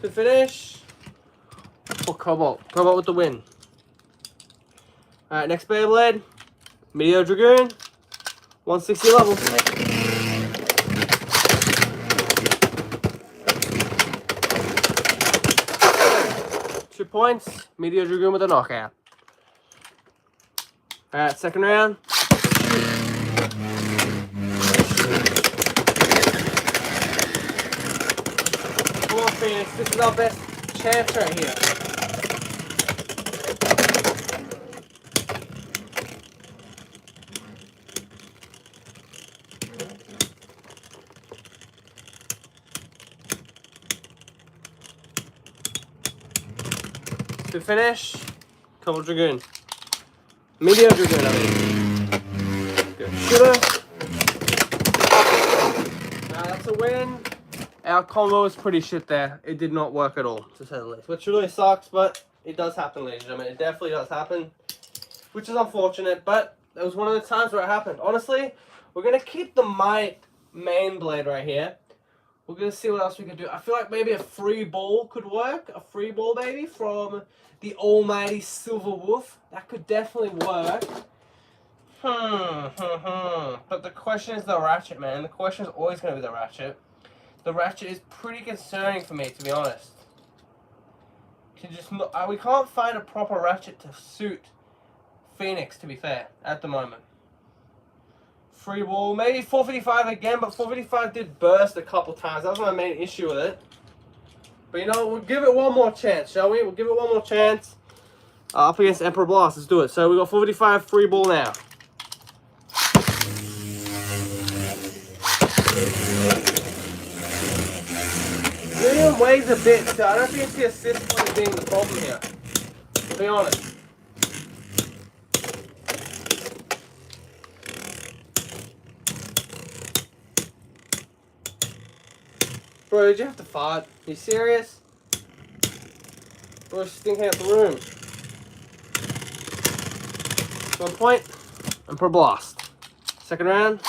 To finish. For Cobalt. Cobalt with the win. Alright, next Beyblade. Meteor Dragoon. 160 level. 2 points. Meteor Dragoon with a knockout. Alright, second round. Come on, Phoenix. This is our best chance right here. To finish, Cobalt Dragoon. Meteor Dragoon, I mean. Good shooter. That's a win. Our combo was pretty shit there. It did not work at all, to say the least. Which really sucks, but it does happen, ladies and gentlemen. It definitely does happen. Which is unfortunate, but it was one of the times where it happened. Honestly, we're going to keep the Might main blade right here. We're going to see what else we can do. I feel like maybe a free ball could work. A free ball, maybe, from the almighty Silver Wolf. That could definitely work. But the question is the Ratchet, man. The question is always going to be the Ratchet. The Ratchet is pretty concerning for me, to be honest. We can't find a proper Ratchet to suit Phoenix, to be fair, at the moment. Free ball, maybe 455 again, but 455 did burst a couple times. That was my main issue with it. But you know, we'll give it one more chance, shall we? We'll give it one more chance. Up against Emperor Blast, let's do it. So we got 455 free ball now. William weighs a bit, so I don't think the assist point being the problem here. To be honest. Bro, did you have to fart? Are you serious? Bro, stinking out the room. 1 point and per blast. Second round,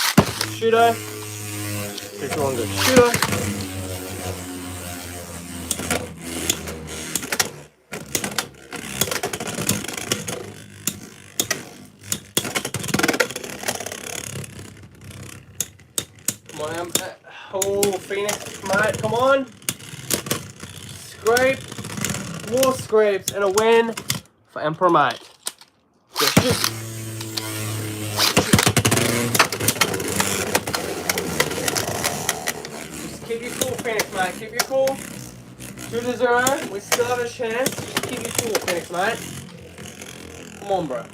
shooter. 3, 2, 1, go. Shooter. Come on, oh, Phoenix, mate, come on. Scrape. More scrapes and a win for Emperor Mate. Go shoot. Just keep your cool, Phoenix Mate. Keep your cool. 2-0. We still have a chance. Just keep your cool, Phoenix Mate. Come on, bro.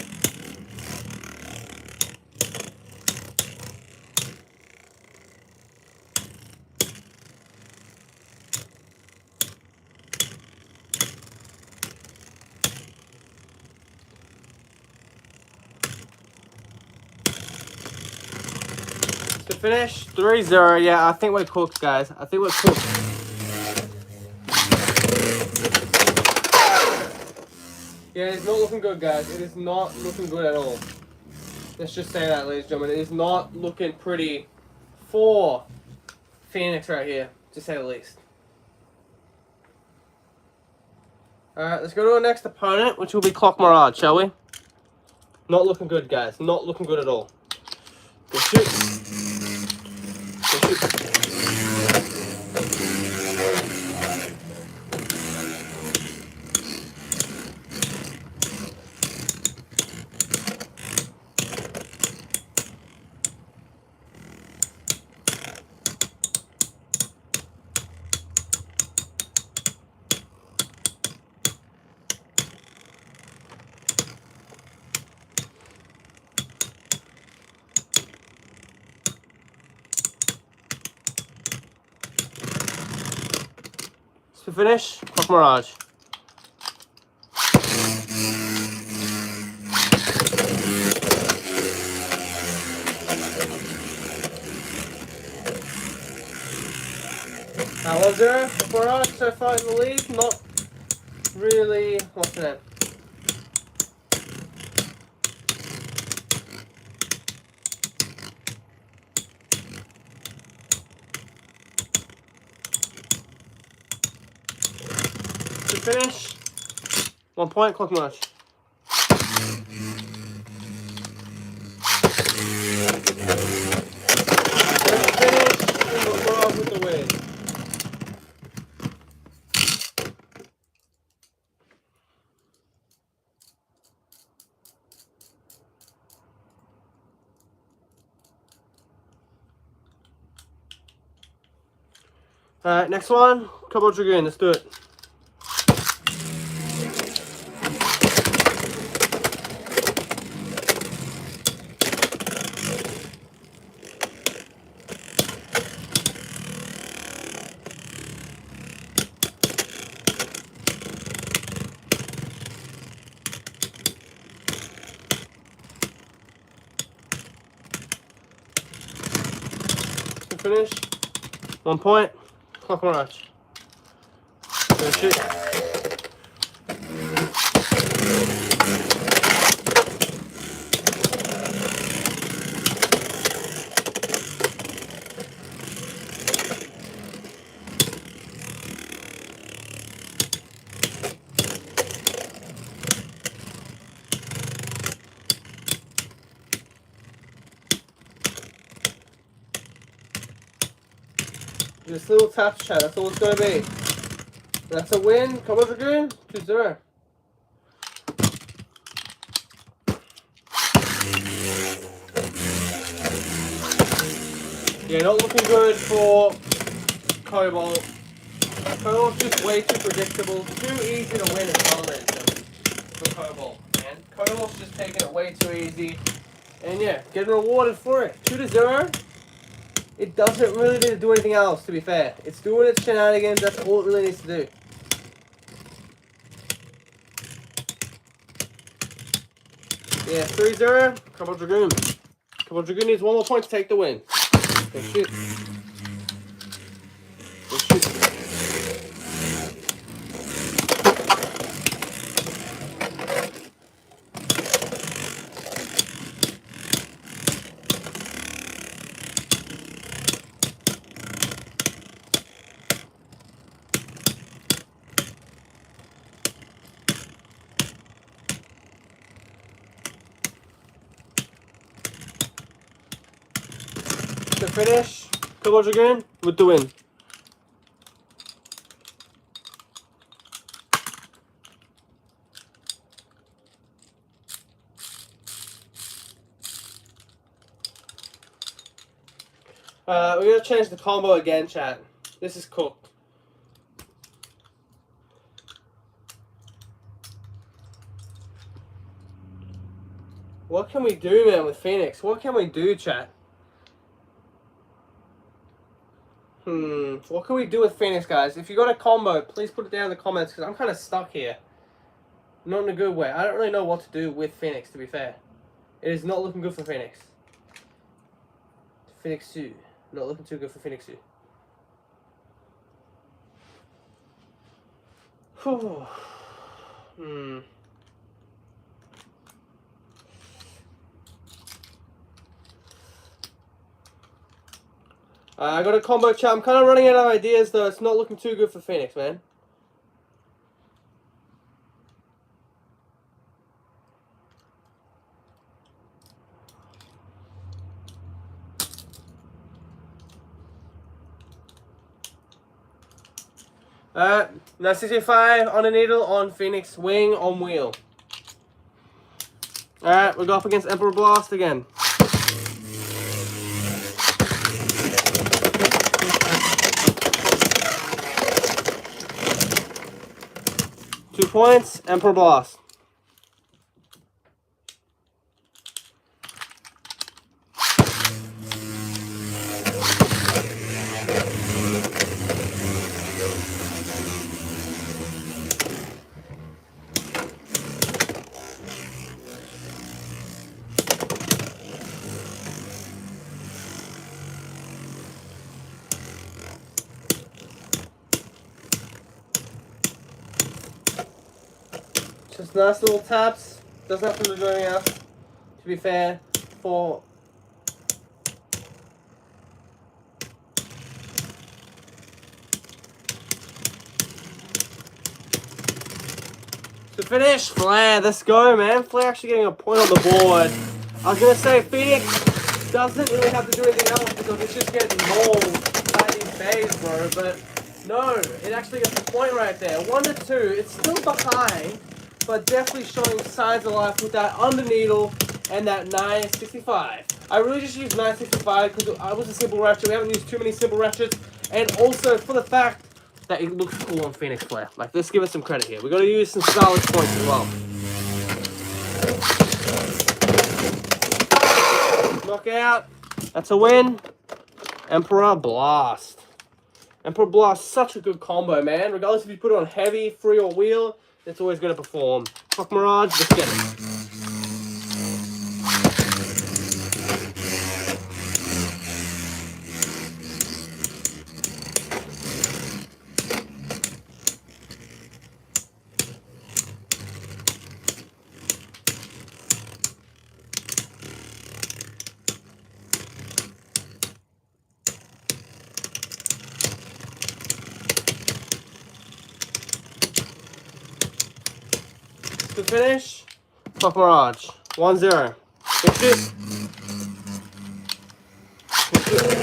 To finish, 3-0. Yeah, I think we're cooked, guys. I think we're cooked. Yeah, it's not looking good, guys. It is not looking good at all. Let's just say that, ladies and gentlemen. It is not looking pretty for Phoenix right here, to say the least. Alright, let's go to our next opponent, which will be Clock Mirage, shall we? Not looking good, guys. Not looking good at all. Go shoot. Go shoot. To finish, Clock Mirage. Now 1-0 for Mirage so far in the lead. Not really. What's the name? To finish, 1 point, Clock Mirage. With the win. Alright, next one, Cobalt Dragoon, let's do it. Finish, 1 point, Clock Mirage. Go shoot. This little tap shot, that's all it's going to be. That's a win. Cobalt Dragoon, 2-0. Yeah, not looking good for Cobalt. Cobalt's just way too predictable. Too easy to win as well, for Cobalt, man. Cobalt's just taking it way too easy. And yeah, getting rewarded for it. 2-0. It doesn't really need to do anything else, to be fair. It's doing its shenanigans, that's all it really needs to do. Yeah, 3-0, Cobalt Dragoon. Cobalt Dragoon needs 1 more point to take the win. Go shoot. Go shoot. finish, Cobalt Dragoon with the win. We're going to change the combo again, chat. This is cooked. What can we do, man, with Phoenix? What can we do, chat? What can we do with Phoenix, guys? If you got a combo, please put it down in the comments, because I'm kind of stuck here. Not in a good way. I don't really know what to do with Phoenix, to be fair. It is not looking good for Phoenix. Phoenix 2. Not looking too good for Phoenix 2. I got a combo chat. I'm kind of running out of ideas, though. It's not looking too good for Phoenix, man. Now 65 on a needle on Phoenix wing on wheel. Alright, we'll go up against Emperor Blast again. Two points, Emperor Blast. Just nice little taps. Doesn't have to do anything else. To be fair, for to finish, Flair. Let's go, man. Flair actually getting a point on the board. I was gonna say Phoenix doesn't really have to do anything else because it's just getting mauled by these bays, bro. But no, it actually gets a point right there. 1-2. It's still behind, but definitely showing signs of life with that under needle and that 965. I really just used 965 because I was a simple ratchet. We haven't used too many simple ratchets, and also for the fact that it looks cool on Phoenix Flare. Like, let's give it some credit here. We got to use some stylus points as well. Knockout. That's a win. Emperor Blast. Emperor Blast, such a good combo, man. Regardless if you put it on heavy, free, or wheel, it's always going to perform. Fuck Mirage, let's get it. To finish, Fuck Mirage. 1-0. Good shit. Good shit.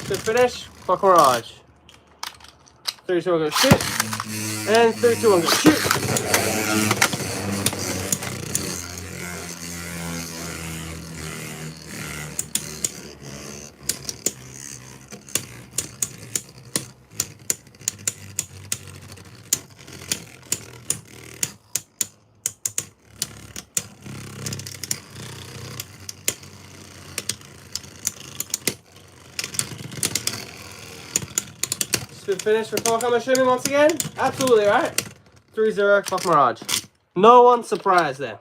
To finish, Fuck Mirage. 3, 2, 1, go shoot. And 3, 2, 1, go shoot. Good finish for Fuck, I'm assuming once again? Absolutely, right? 3-0, Fuck Mirage. No one surprised there.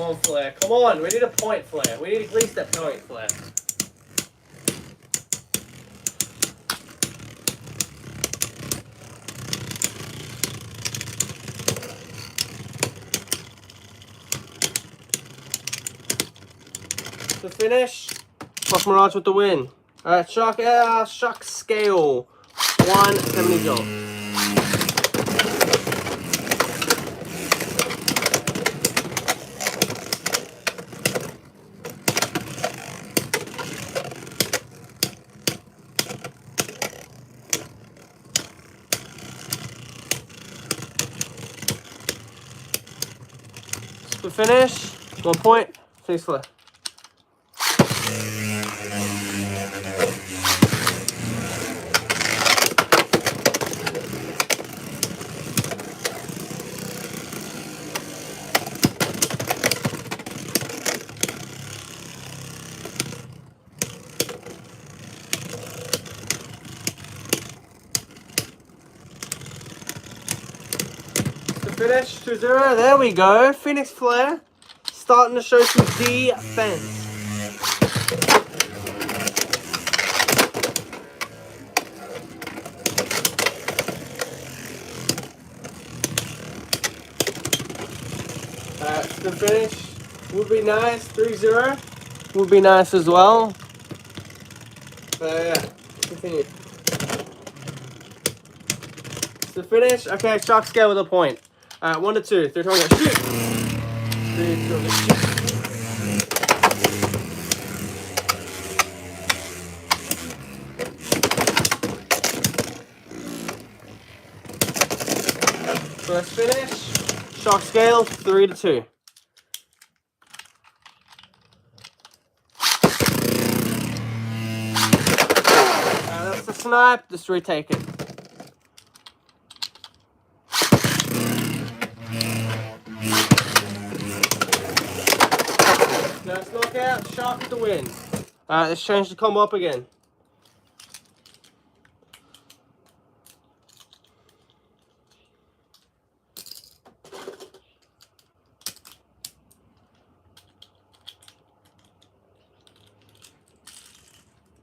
on, flare. Come on, we need a point flare. We need at least a point flare. To finish, Clock Mirage with the win. Alright, Shock Scale, 170 jolt. To finish, 1 point, finish flare. Finish 2-0. There we go. Phoenix Flare starting to show some defense. The finish would be nice. 3-0 would be nice as well. But yeah, continue. The finish. Okay, Shock Scale with a point. 1 to 2. 3 to 1. Shoot. 3 to 1. Shoot. First finish. Shock Scale 3 to 2. That's the snipe. Just retake it. Nice knockout, Shark with the win. Alright, let's change the combo up again.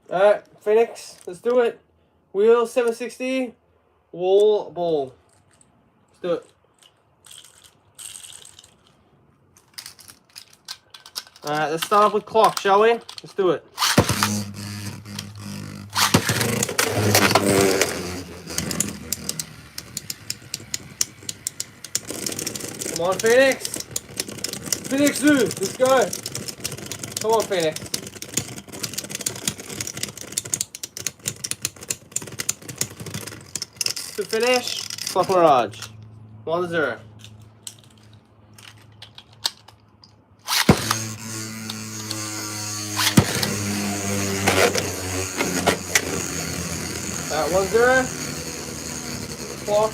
Alright, Phoenix, let's do it. Wheel 760, wall ball. Let's do it. Alright, let's start off with clock, shall we? Let's do it. Come on, Phoenix. Phoenix Zoo, let's go. Come on, Phoenix. To finish, Clock Mirage. 1-0. Alright, 1-0. Clock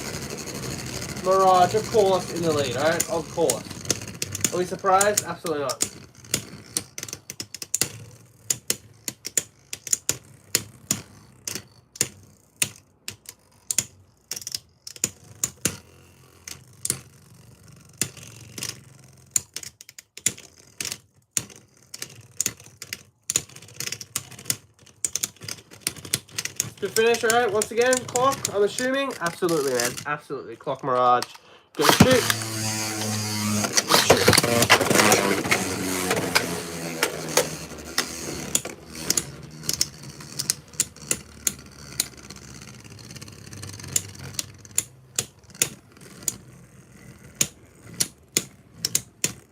Mirage, of course, in the lead, alright? Of course. Are we surprised? Absolutely not. To finish, alright, once again, clock, I'm assuming. Absolutely, man. Absolutely. Clock Mirage. Go shoot.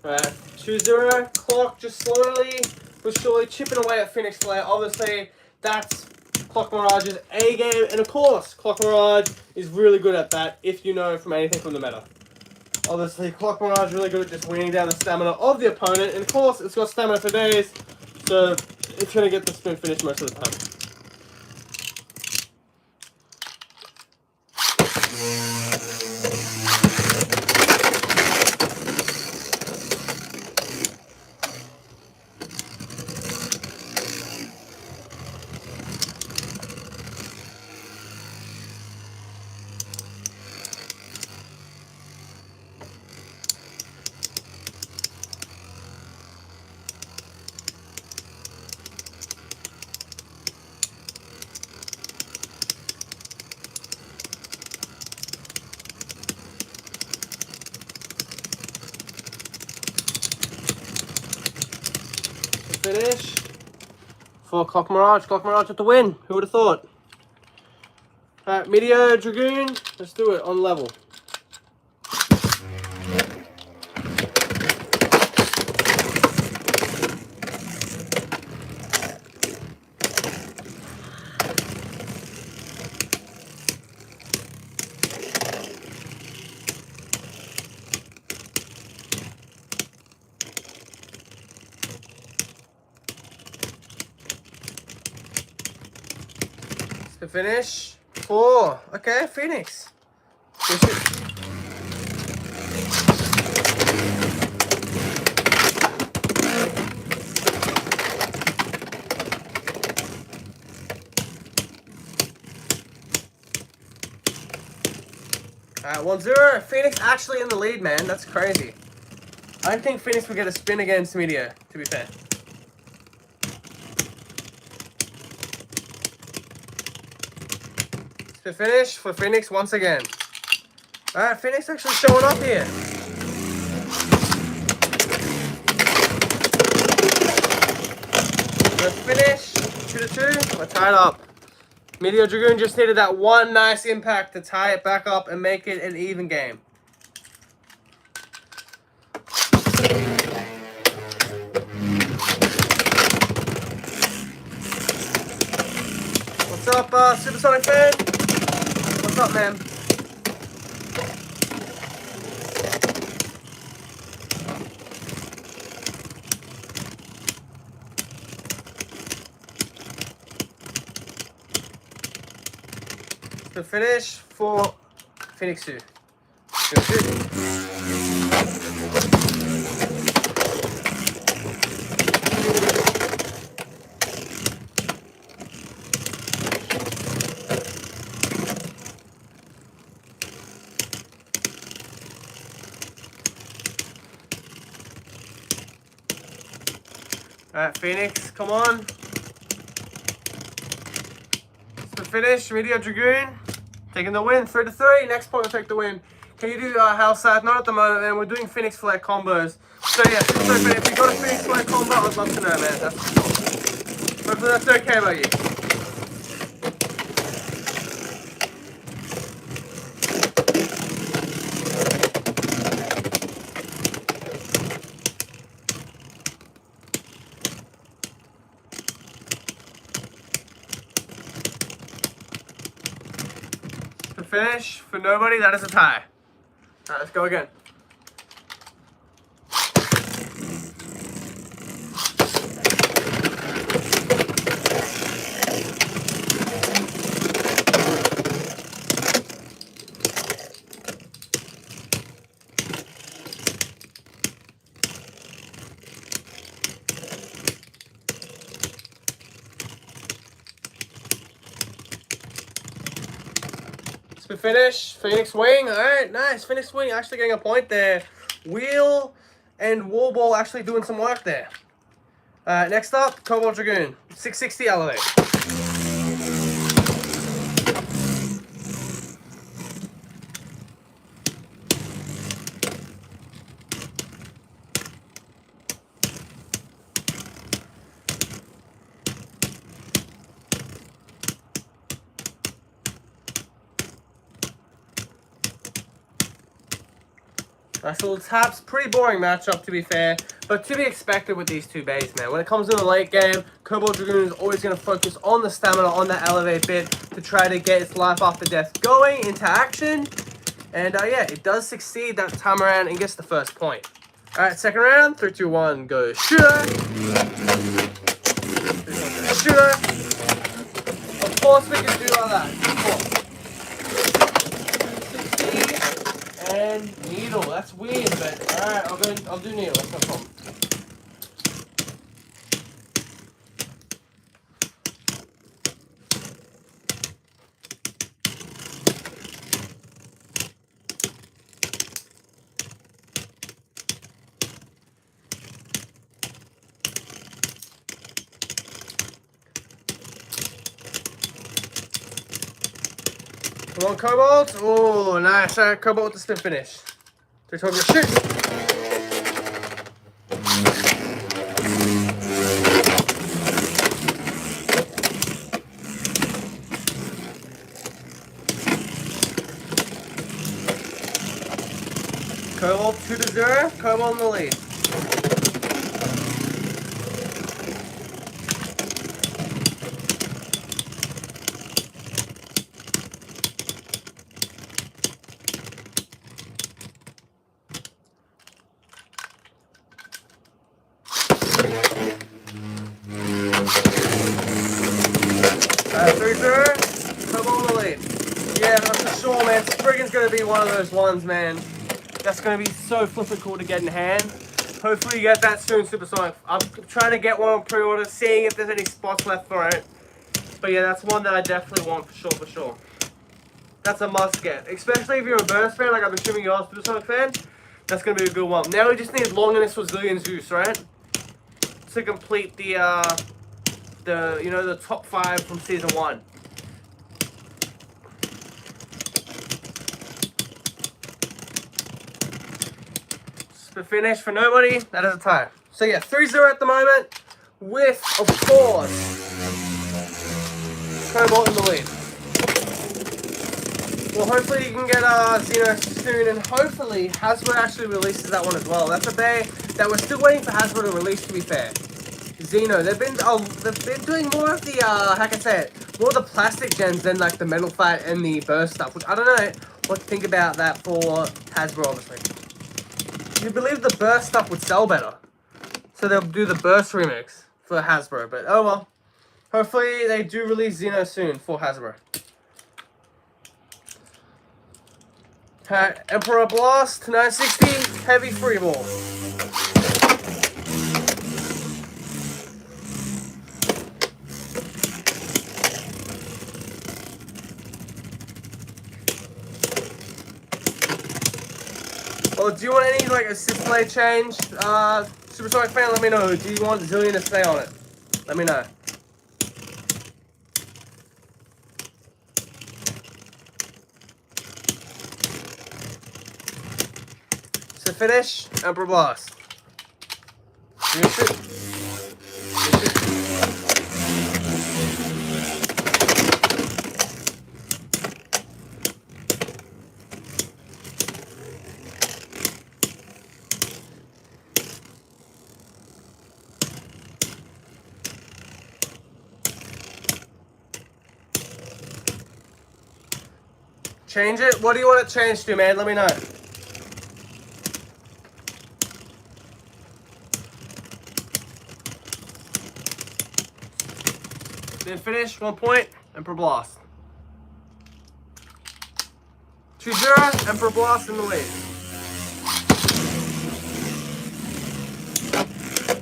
Alright, 2-0. Clock just slowly but surely chipping away at Phoenix Flare. Obviously, that's Clock Mirage's A game, and of course, Clock Mirage is really good at that if you know from anything from the meta. Obviously, Clock Mirage is really good at just weaning down the stamina of the opponent, and of course, it's got stamina for days, so it's going to get the spin finish most of the time. finish for Clock Mirage. Clock Mirage with the win. Who would have thought? Alright, Meteor Dragoon. Let's do it on level. The finish. 4. Okay, Phoenix. Alright, 1-0. Phoenix actually in the lead, man. That's crazy. I don't think Phoenix will get a spin against Meteor, to be fair. The finish for Phoenix once again. Alright, Phoenix actually showing up here. Let's finish. 2-2. We're tied up. Meteor Dragoon just needed that one nice impact to tie it back up and make it an even game. What's up, Supersonic fan? What's up, man? The finish for Phoenix 2. Alright, Phoenix, come on. It's the finish, Meteor Dragoon. Taking the win, 3-3. Next point will take the win. Can you do Hellsat? Not at the moment, man. We're doing Phoenix Flare combos. So yeah, if you got a Phoenix Flare combo, I'd love to know, man. That's for sure. Hopefully that's okay by you. Finish for nobody, that is a tie. Alright, let's go again. Finish, Phoenix Wing. Alright, nice. Phoenix Wing actually getting a point there. Wheel and Wall Ball actually doing some work there. Next up, Cobalt Dragoon. 660 elevate. Nice little taps. Pretty boring matchup, to be fair, but to be expected with these two bays, man. When it comes to the late game, Cobalt Dragoon is always going to focus on the stamina, on that elevate bit, to try to get its life after death going into action. And yeah, it does succeed that time around and gets the first point. Alright, second round. 3, 2, 1, go shooter. Shooter. Of course we can do all that. Of course. And needle, that's weird, but alright, I'll do needle, that's no problem. Come on, Cobalt. Oh, nice. Cobalt with the spin finish. 3, 2, 1, shoot. 2-0, Cobalt in the lead. Alright, 3-0, Cobalt in the lead. Yeah, that's for sure, man. Spriggan's gonna be one of those ones, man. That's gonna be so flippin' cool to get in hand. Hopefully you get that soon, Supersonic. I'm trying to get one on pre-order, seeing if there's any spots left for it. But yeah, that's one that I definitely want for sure. That's a must get. Especially if you're a Burst fan, like I'm assuming you're a Supersonic fan. That's gonna be a good one. Now we just need Longinus for Zillion Zeus, right? To complete the top 5 from season 1. The finish for nobody, that is a tie. So yeah, 3-0 at the moment, with, of course, Cobalt in the lead. Well, hopefully you can get Xeno soon, and hopefully Hasbro actually releases that one as well. That's a day that we're still waiting for Hasbro to release, to be fair. Xeno, they've been doing more of the, how can I say it, more of the plastic gens than like the Metal Fight and the Burst stuff, which I don't know what to think about that for Hasbro, obviously. You believe the Burst stuff would sell better, so they'll do the Burst remix for Hasbro, but oh well. Hopefully they do release Xeno soon for Hasbro. Emperor Blast 960 Heavy Freeball. Well, do you want any like assist play change? Supersonic fan, let me know. Do you want Zillion to stay on it? Let me know. So finish, Emperor Blast. Change it? What do you want it changed to, man? Let me know. Then finish, 1 point, Emperor Blast. 2-0, Emperor Blast in the lead.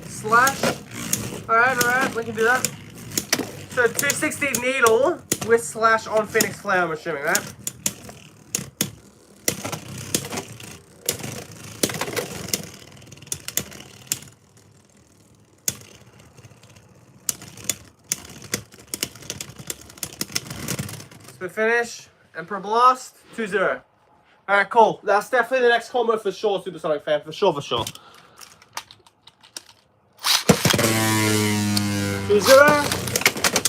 Slash. Alright, we can do that. So 260 needle with slash on Phoenix Flare, I'm assuming, right? So finish, Emperor Blast, 2-0. Alright, cool. That's definitely the next combo for sure, Supersonic fan, for sure. 2-0.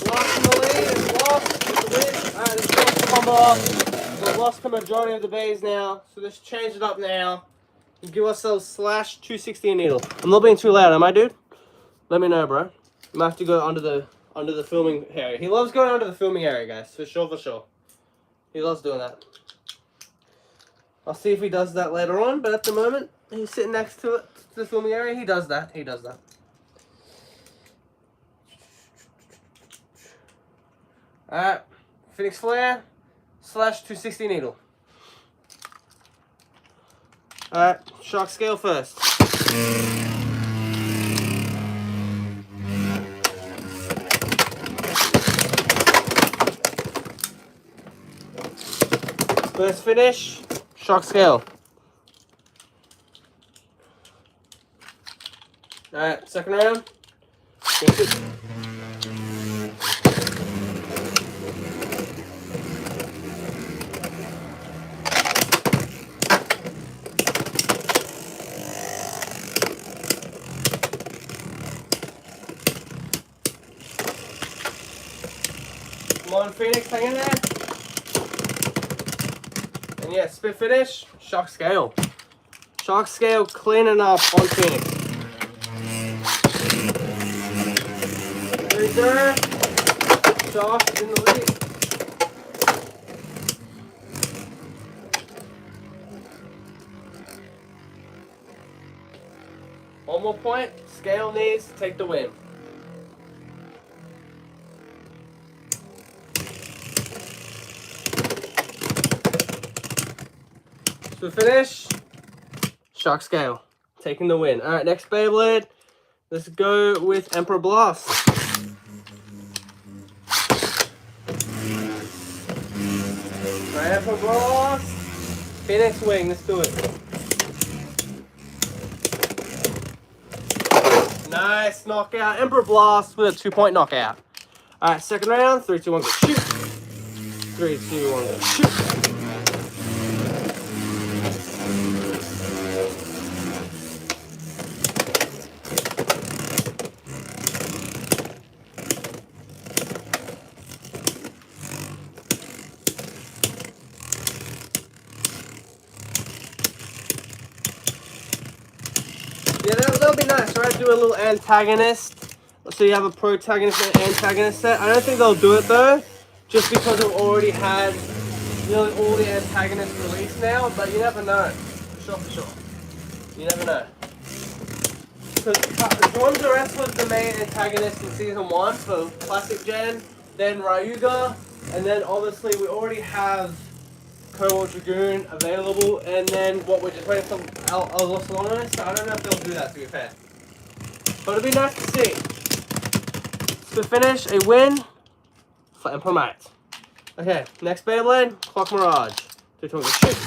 Blast in the lead, and Blast with the win. Alright, let's go the combo. We've lost the majority of the bays now, so let's change it up now. And give ourselves slash 260 a needle. I'm not being too loud, am I, dude? Let me know, bro. You might have to go under the filming area. He loves going under the filming area, guys. For sure. He loves doing that. I'll see if he does that later on, but at the moment, he's sitting next to it, to the filming area. He does that. Alright. Phoenix Flare slash 260 needle. Alright. Shock scale first. First finish, shock scale. Alright, second round. Come on, Phoenix, hang in there. And yeah, spit finish, shock scale. Shark Scale cleaning up on Phoenix. 3-0. Shark is in the lead. One more point. Scale needs to take the win. To finish, Shark Scale taking the win. Alright, next Beyblade. Let's go with Emperor Blast. Alright, Emperor Blast. Phoenix Wing, let's do it. Nice knockout. Emperor Blast with a 2-point knockout. Alright, second round. 3, 2, 1, go shoot. 3, 2, 1, go shoot. Yeah, that'll be nice, right? Do a little antagonist. So you have a protagonist and an antagonist set. I don't think they'll do it though, just because we've already had nearly all the antagonists released now. But you never know. For sure. You never know. Because John Duress was the main antagonist in season 1 for Classic Gen, then Ryuga, and then obviously we already have Cobalt Dragoon available, and then what we're just waiting for Los Lones. So I don't know if they'll do that, to be fair. But it'll be nice to see. To finish, a win for Emperor Might. Okay, next Beyblade, Clock Mirage. 3, 2, 1, shoot.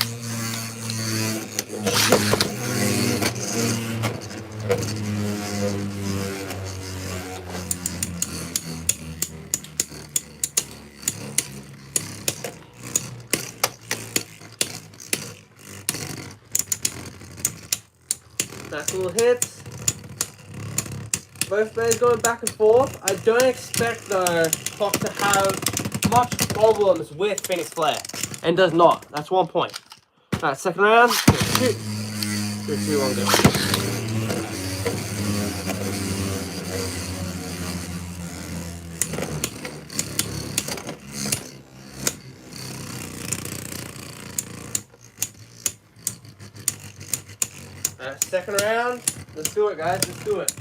Nice little hits. Both players going back and forth. I don't expect though Clock to have much problems with Phoenix Flare, and does not. That's 1 point. Alright, second round. Shoot. 3, 2, 1, go. Alright, second round. Let's do it, guys. Let's do it.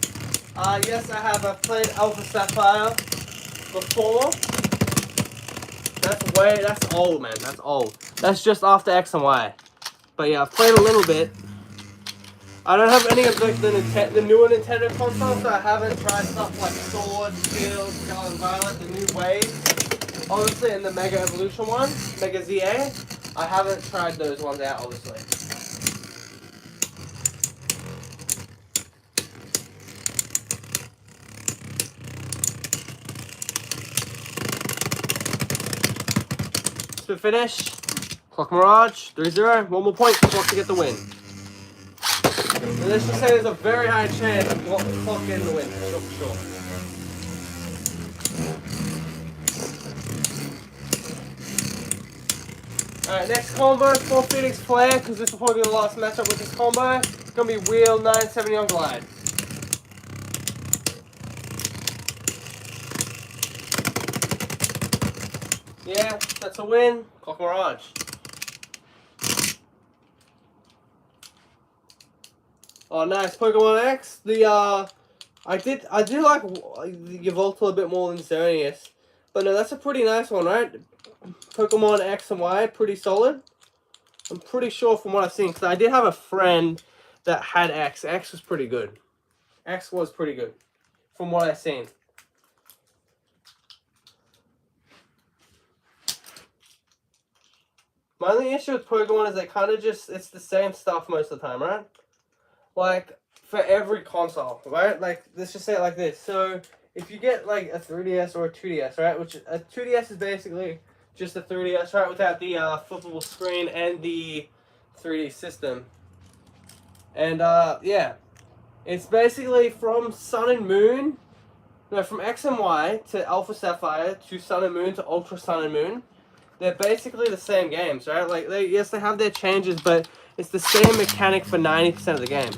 Yes, I've played Alpha Sapphire before. That's old, man. That's old. That's just after X and Y. But yeah, I've played a little bit. I don't have any of like the newer Nintendo consoles, so I haven't tried stuff like Sword, Shield, Scarlet Violet, the new Wave. Obviously, in the Mega Evolution one, Mega ZA, I haven't tried those ones out, obviously. To finish, Clock Mirage, 3-0, 1 more point for Clock to get the win. And let's just say there's a very high chance of Clock getting the win, for sure. Alright, next combo for Phoenix Flare, because this will probably be the last matchup with this combo. It's going to be Wheel 970 on Glide. Yeah, that's a win. Clock Mirage. Oh, nice. Pokemon X. I do like Yveltal a bit more than Xerneas. But no, that's a pretty nice one, right? Pokemon X and Y, pretty solid. I'm pretty sure from what I've seen, because I did have a friend that had X. X was pretty good. X was pretty good, from what I've seen. My only issue with Pokemon is they kind of just, it's the same stuff most of the time, right? Like, for every console, right? Like, let's just say it like this. So, if you get, like, a 3DS or a 2DS, right? Which, a 2DS is basically just a 3DS, right? Without the flippable screen and the 3D system. And, yeah. It's basically from Sun and Moon, no, from X and Y to Alpha Sapphire to Sun and Moon to Ultra Sun and Moon. They're basically the same games, right? Like, yes, they have their changes, but it's the same mechanic for 90% of the game.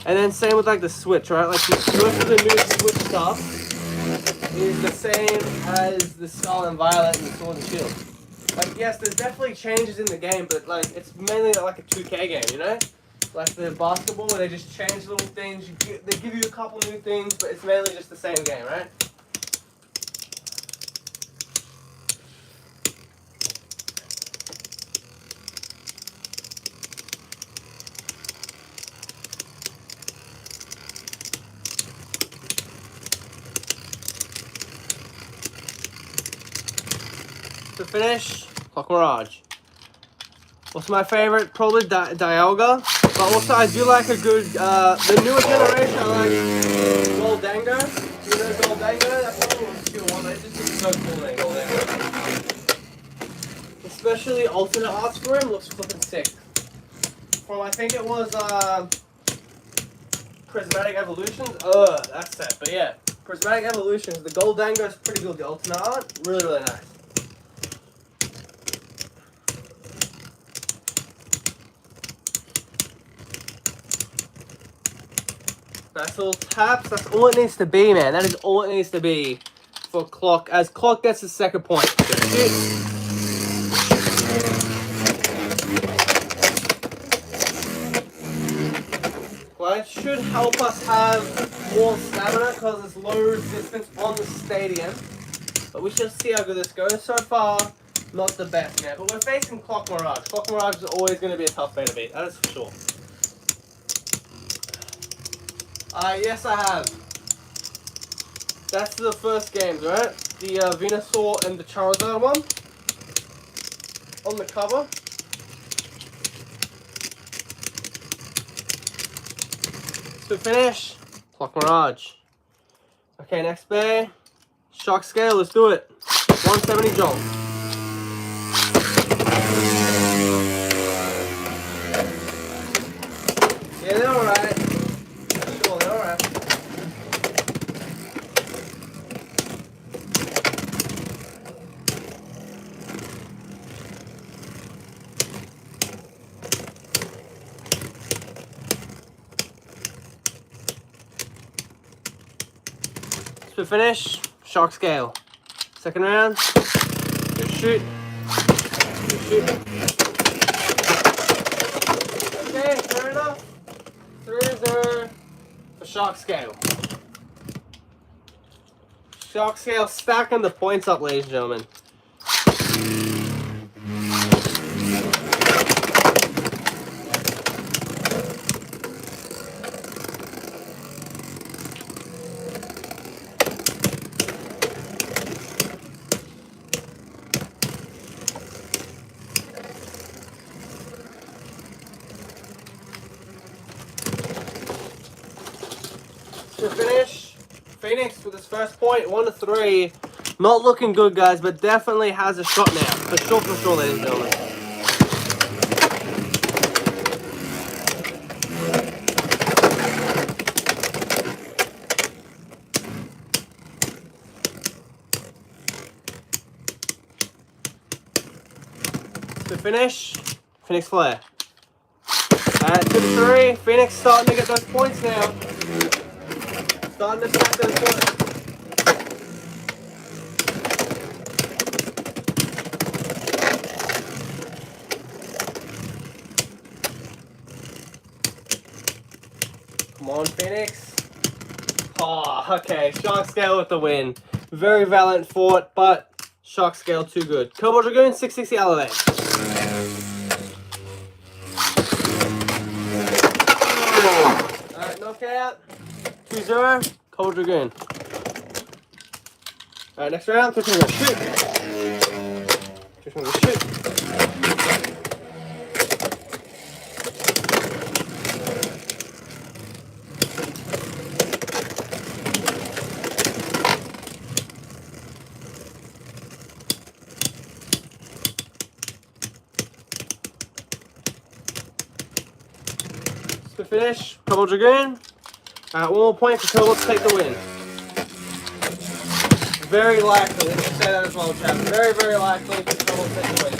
And then same with like the Switch, right? Like most of the new Switch stuff is the same as the Scarlet and Violet and the Sword and Shield. Like, yes, there's definitely changes in the game, but like it's mainly like a 2K game, you know? Like the basketball where they just change little things. They give you a couple new things, but it's mainly just the same game, right? To finish, Clock Mirage. What's my favorite? Probably Dialga. But also I do like a good, the newer generation, I like Goldango. You know Goldango? That's probably one of the cute one. It's just so cool, man, Goldango. Especially alternate arts for him looks flippin' sick. From, I think it was, Prismatic Evolutions. That's it. But yeah, Prismatic Evolutions. The Goldango is pretty good. The alternate art, really, really nice. Nice little taps. That's all it needs to be, man. That is all it needs to be for Clock. As Clock gets his second point. Well, it should help us have more stamina because there's low resistance on the stadium. But we shall see how good this goes. So far, not the best, man. But we're facing Clock Mirage. Clock Mirage is always going to be a tough bay to beat. That is for sure. Yes, I have. That's the first games, right? The Venusaur and the Charizard one on the cover. To finish, Clock Mirage. Okay, next bay. Shock Scale, let's do it. 170 Jolt. Yeah, they're alright. Sure, they're alright. To finish, Shock Scale. Second round, good shoot. Good shoot. Okay, fair enough. 3-0 for Shock Scale. Shock Scale stacking the points up, ladies and gentlemen. To finish, Phoenix with his first point, 1-3. Not looking good, guys, but definitely has a shot now. For sure, ladies and gentlemen. To finish, Phoenix Flare. 2-3, Phoenix starting to get those points now. Starting to stack those points. Come on, Phoenix. Oh, okay. Shock Scale with the win. Very valiant fought, but Shock Scale too good. Cobalt Dragoon, 660 Elevate. Alright, knockout. 2-0, Cobalt Dragoon. Alright, next round, Twitch going to shoot. Twitch going to shoot. To finish, Cobalt Dragoon. One more point for Cobalt to take the win. Very likely, let me say that as well, chat. Very, very likely for Cobalt to take the win.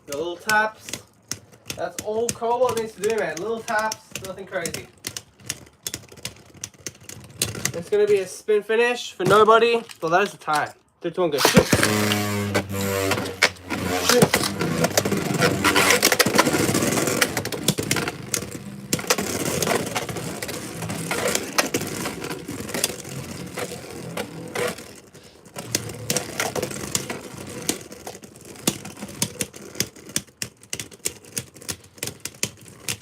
The little taps. That's all Cobalt needs to do, man. Little taps, nothing crazy. It's going to be a spin finish for nobody. Well, that is a tie. 3, 2, 1, go. Shoot. Shoot.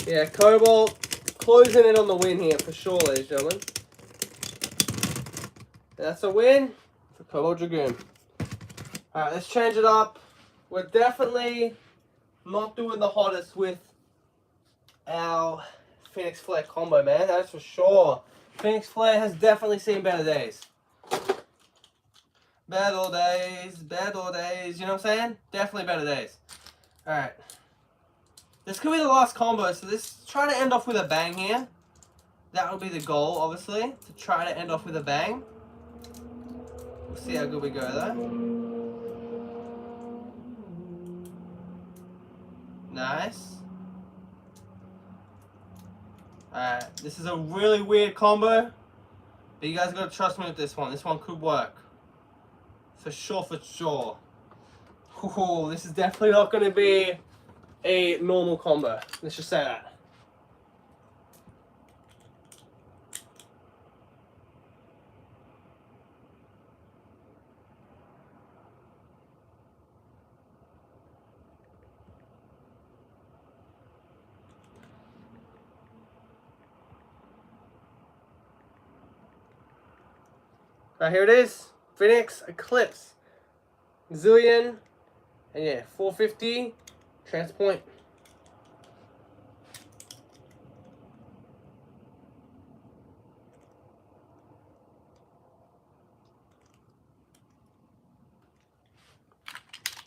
Yeah, Cobalt closing in on the win here for sure, ladies and gentlemen. That's a win for Cobalt Dragoon. Alright, let's change it up. We're definitely not doing the hottest with our Phoenix Flare combo, man. That's for sure. Phoenix Flare has definitely seen better days. Better days, you know what I'm saying? Definitely better days. Alright. This could be the last combo, so let's try to end off with a bang here. That would be the goal, obviously, to try to end off with a bang. We'll see how good we go, though. Nice. Alright, this is a really weird combo, but you guys gotta trust me with this one. This one could work. For sure, for sure. Ooh, this is definitely not gonna be a normal combo. Let's just say that. Right, here it is. Phoenix Eclipse. Zillion. And yeah, 450. Transpoint.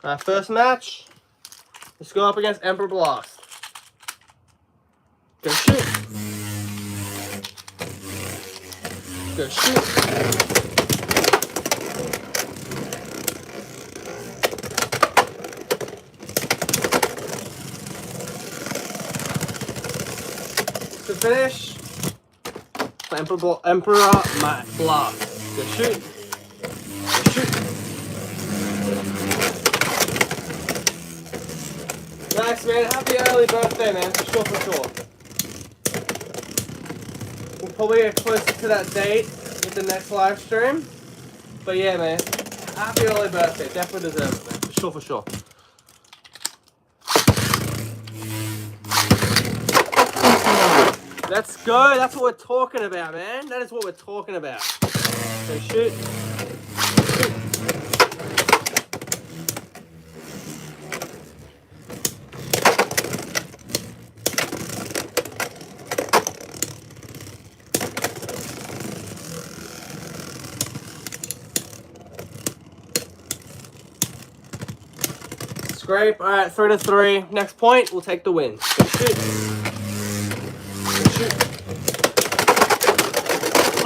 Alright, first match. Let's go up against Emperor Blast. Go shoot. Go shoot. To finish, Emperor Blast. Go shoot. Go shoot. Nice, man. Happy early birthday, man. For sure, for sure. We'll probably get closer to that date with the next live stream. But yeah, man. Happy early birthday. Definitely deserve it, man. For sure, for sure. Let's go. That's what we're talking about, man. That is what we're talking about. So shoot. Shoot. Scrape. All right, 3 to 3. Next point, we'll take the win. So shoot.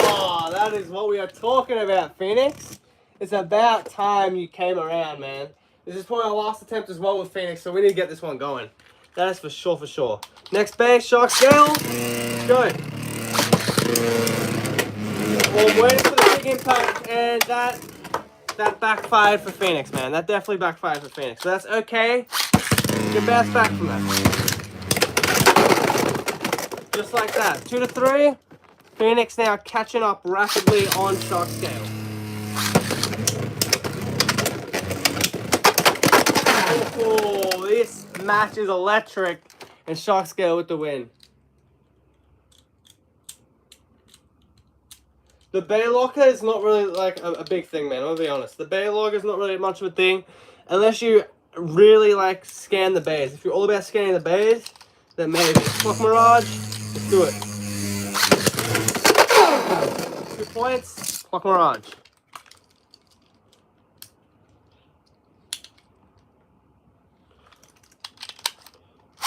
Oh, that is what we are talking about, Phoenix. It's about time you came around, man. This is probably our last attempt as well with Phoenix, so we need to get this one going. That is for sure, for sure. Next base, Shark Scale. Let's go. Well, I'm waiting for the big impact, and that backfired for Phoenix, man. That definitely backfired for Phoenix. So that's okay. You can bounce back from that. Just like that. 2 to 3. Phoenix now catching up rapidly on Shark Scale. Oh, this match is electric. And Shark Scale with the win. The Bay Locker is not really like a big thing, man. I'm gonna be honest. The Bay Locker is not really much of a thing unless you really like scan the bays. If you're all about scanning the bays, then maybe. Clock Mirage, let's do it. 2 points, Clock Mirage.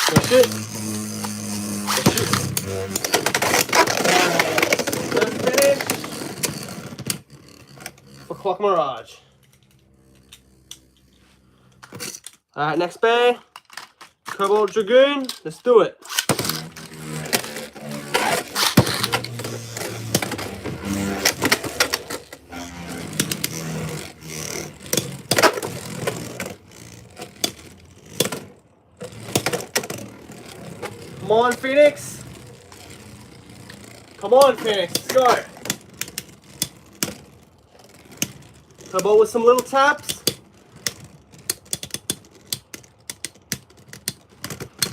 Go shoot. Go shoot. First finish for Clock Mirage. Alright, next bay. Cobalt Dragoon, let's do it. Come on, Phoenix. Come on, Phoenix, let's go. Cobalt with some little taps.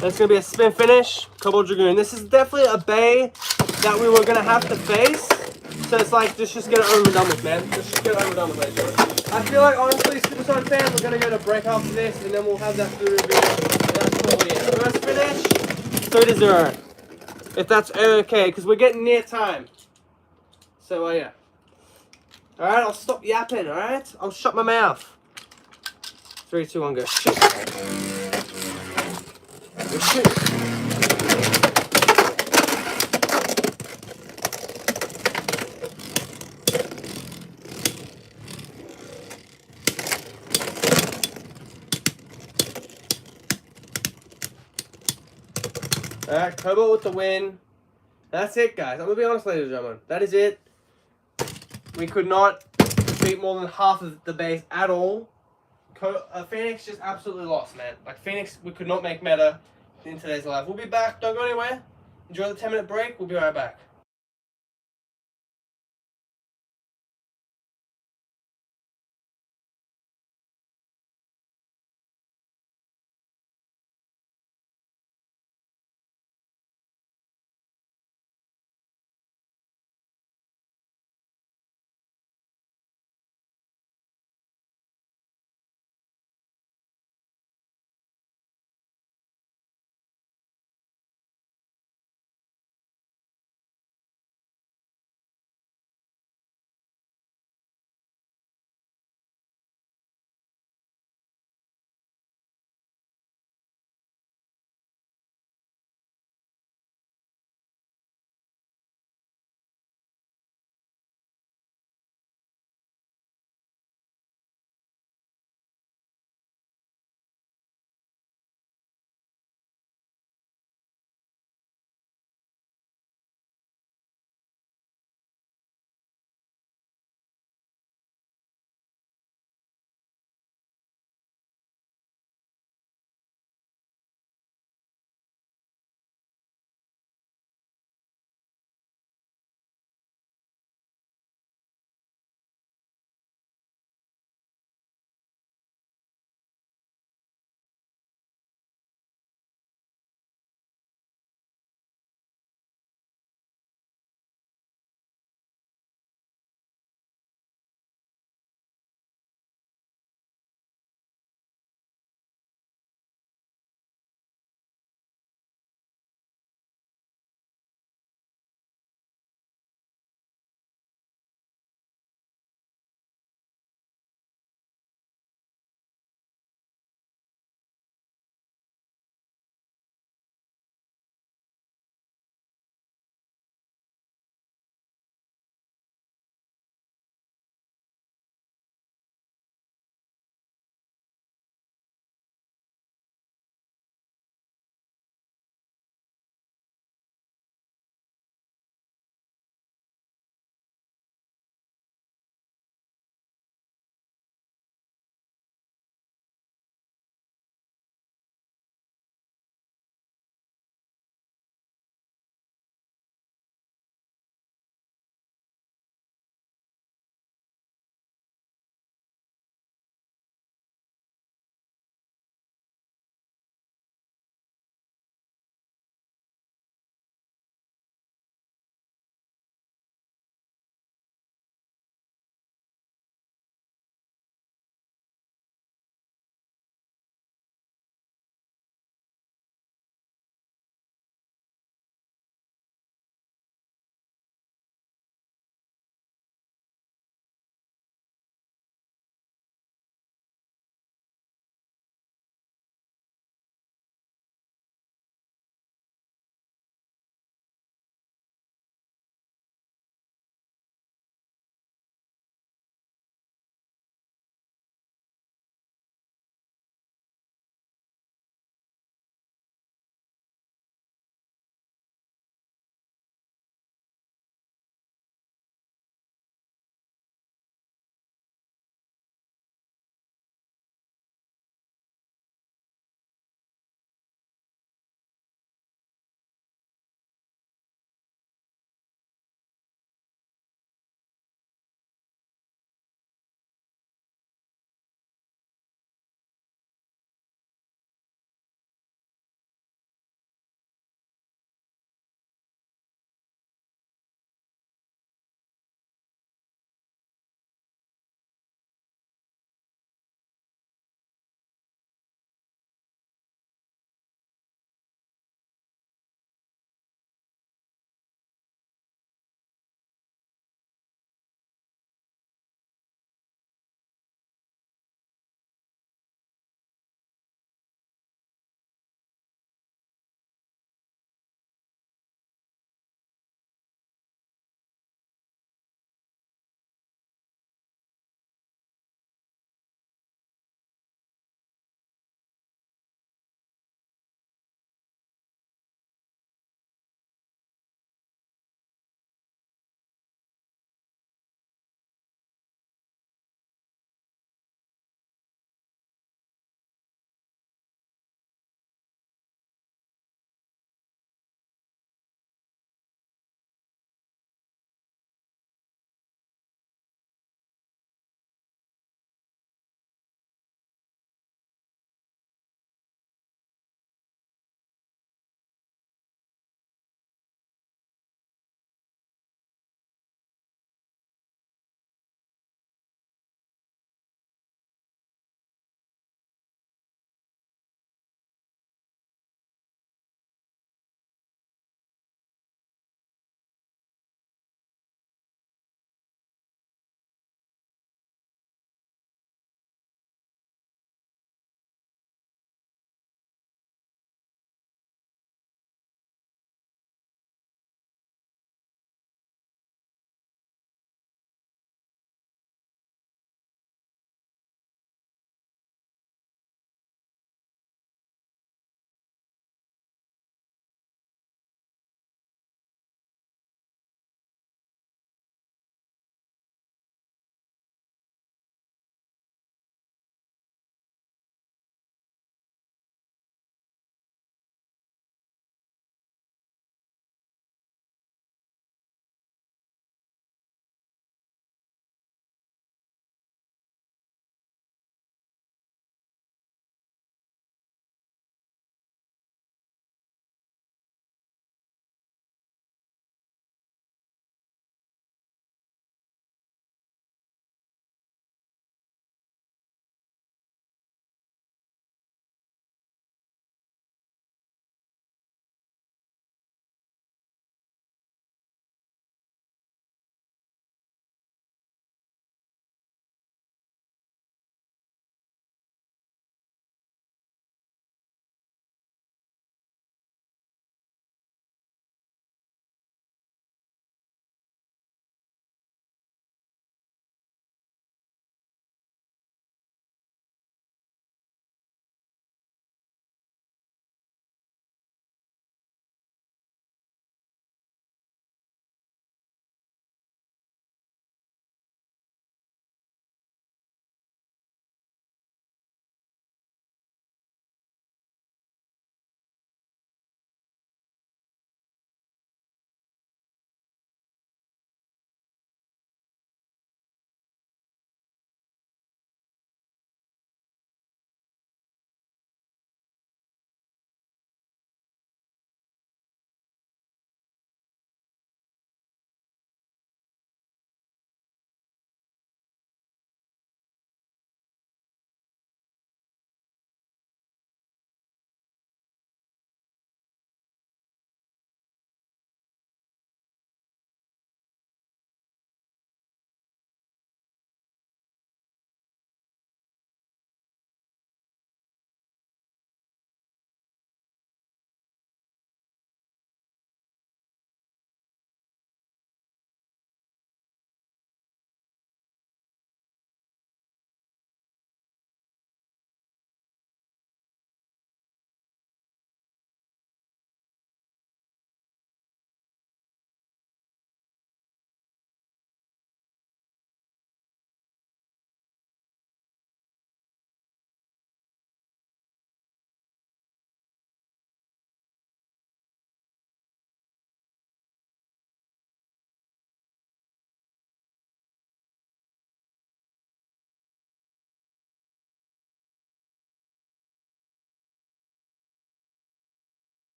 That's going to be a spin finish. Cobalt Dragoon. This is definitely a bay that we were going to have to face. So it's like, just get it over and done with, man. Just get it over and done with, ladies and gentlemen. I feel like, honestly, Supersonic fan, we're going to go to break after this, and then we'll have that food review. And that's probably it. First finish, 3-0. If that's okay, because we're getting near time. So, yeah. Alright, I'll stop yapping, alright? I'll shut my mouth. 3, 2, 1, go. Shoot. Go shoot. Alright, Cobalt with the win. That's it, guys. I'm going to be honest, ladies and gentlemen. That is it. We could not beat more than half of the base at all. Phoenix just absolutely lost, man. Like, Phoenix, we could not make meta in today's live. We'll be back. Don't go anywhere. Enjoy the 10-minute break. We'll be right back.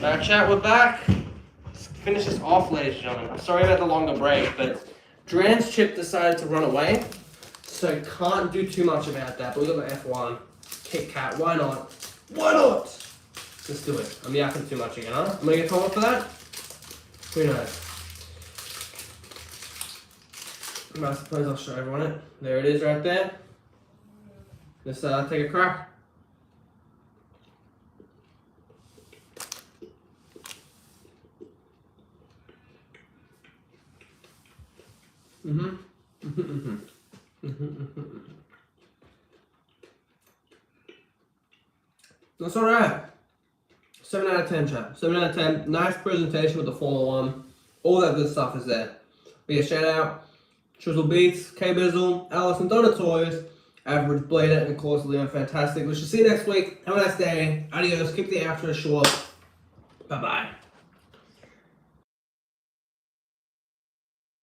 Alright, chat, we're back. Let's finish this off, ladies and gentlemen. I'm sorry about the longer break, but Dran's chip decided to run away, so can't do too much about that. But we got the F1. Kit Kat, why not? Why not? Let's do it. I'm yapping too much again, huh? Am I gonna get told off for that? Who knows? I suppose I'll show everyone it. There it is right there. Let's take a crack. That's alright. 7 out of 10, chat. 7 out of 10. Nice presentation with the Formula 1. All that good stuff is there. But yeah, shout out Chisel Beats, K-Bizzle, Alice and Donna Toys, Average Blader, and of course Leon Fantastic. We shall see you next week. Have a nice day. Adios. Keep the outro short. Bye-bye.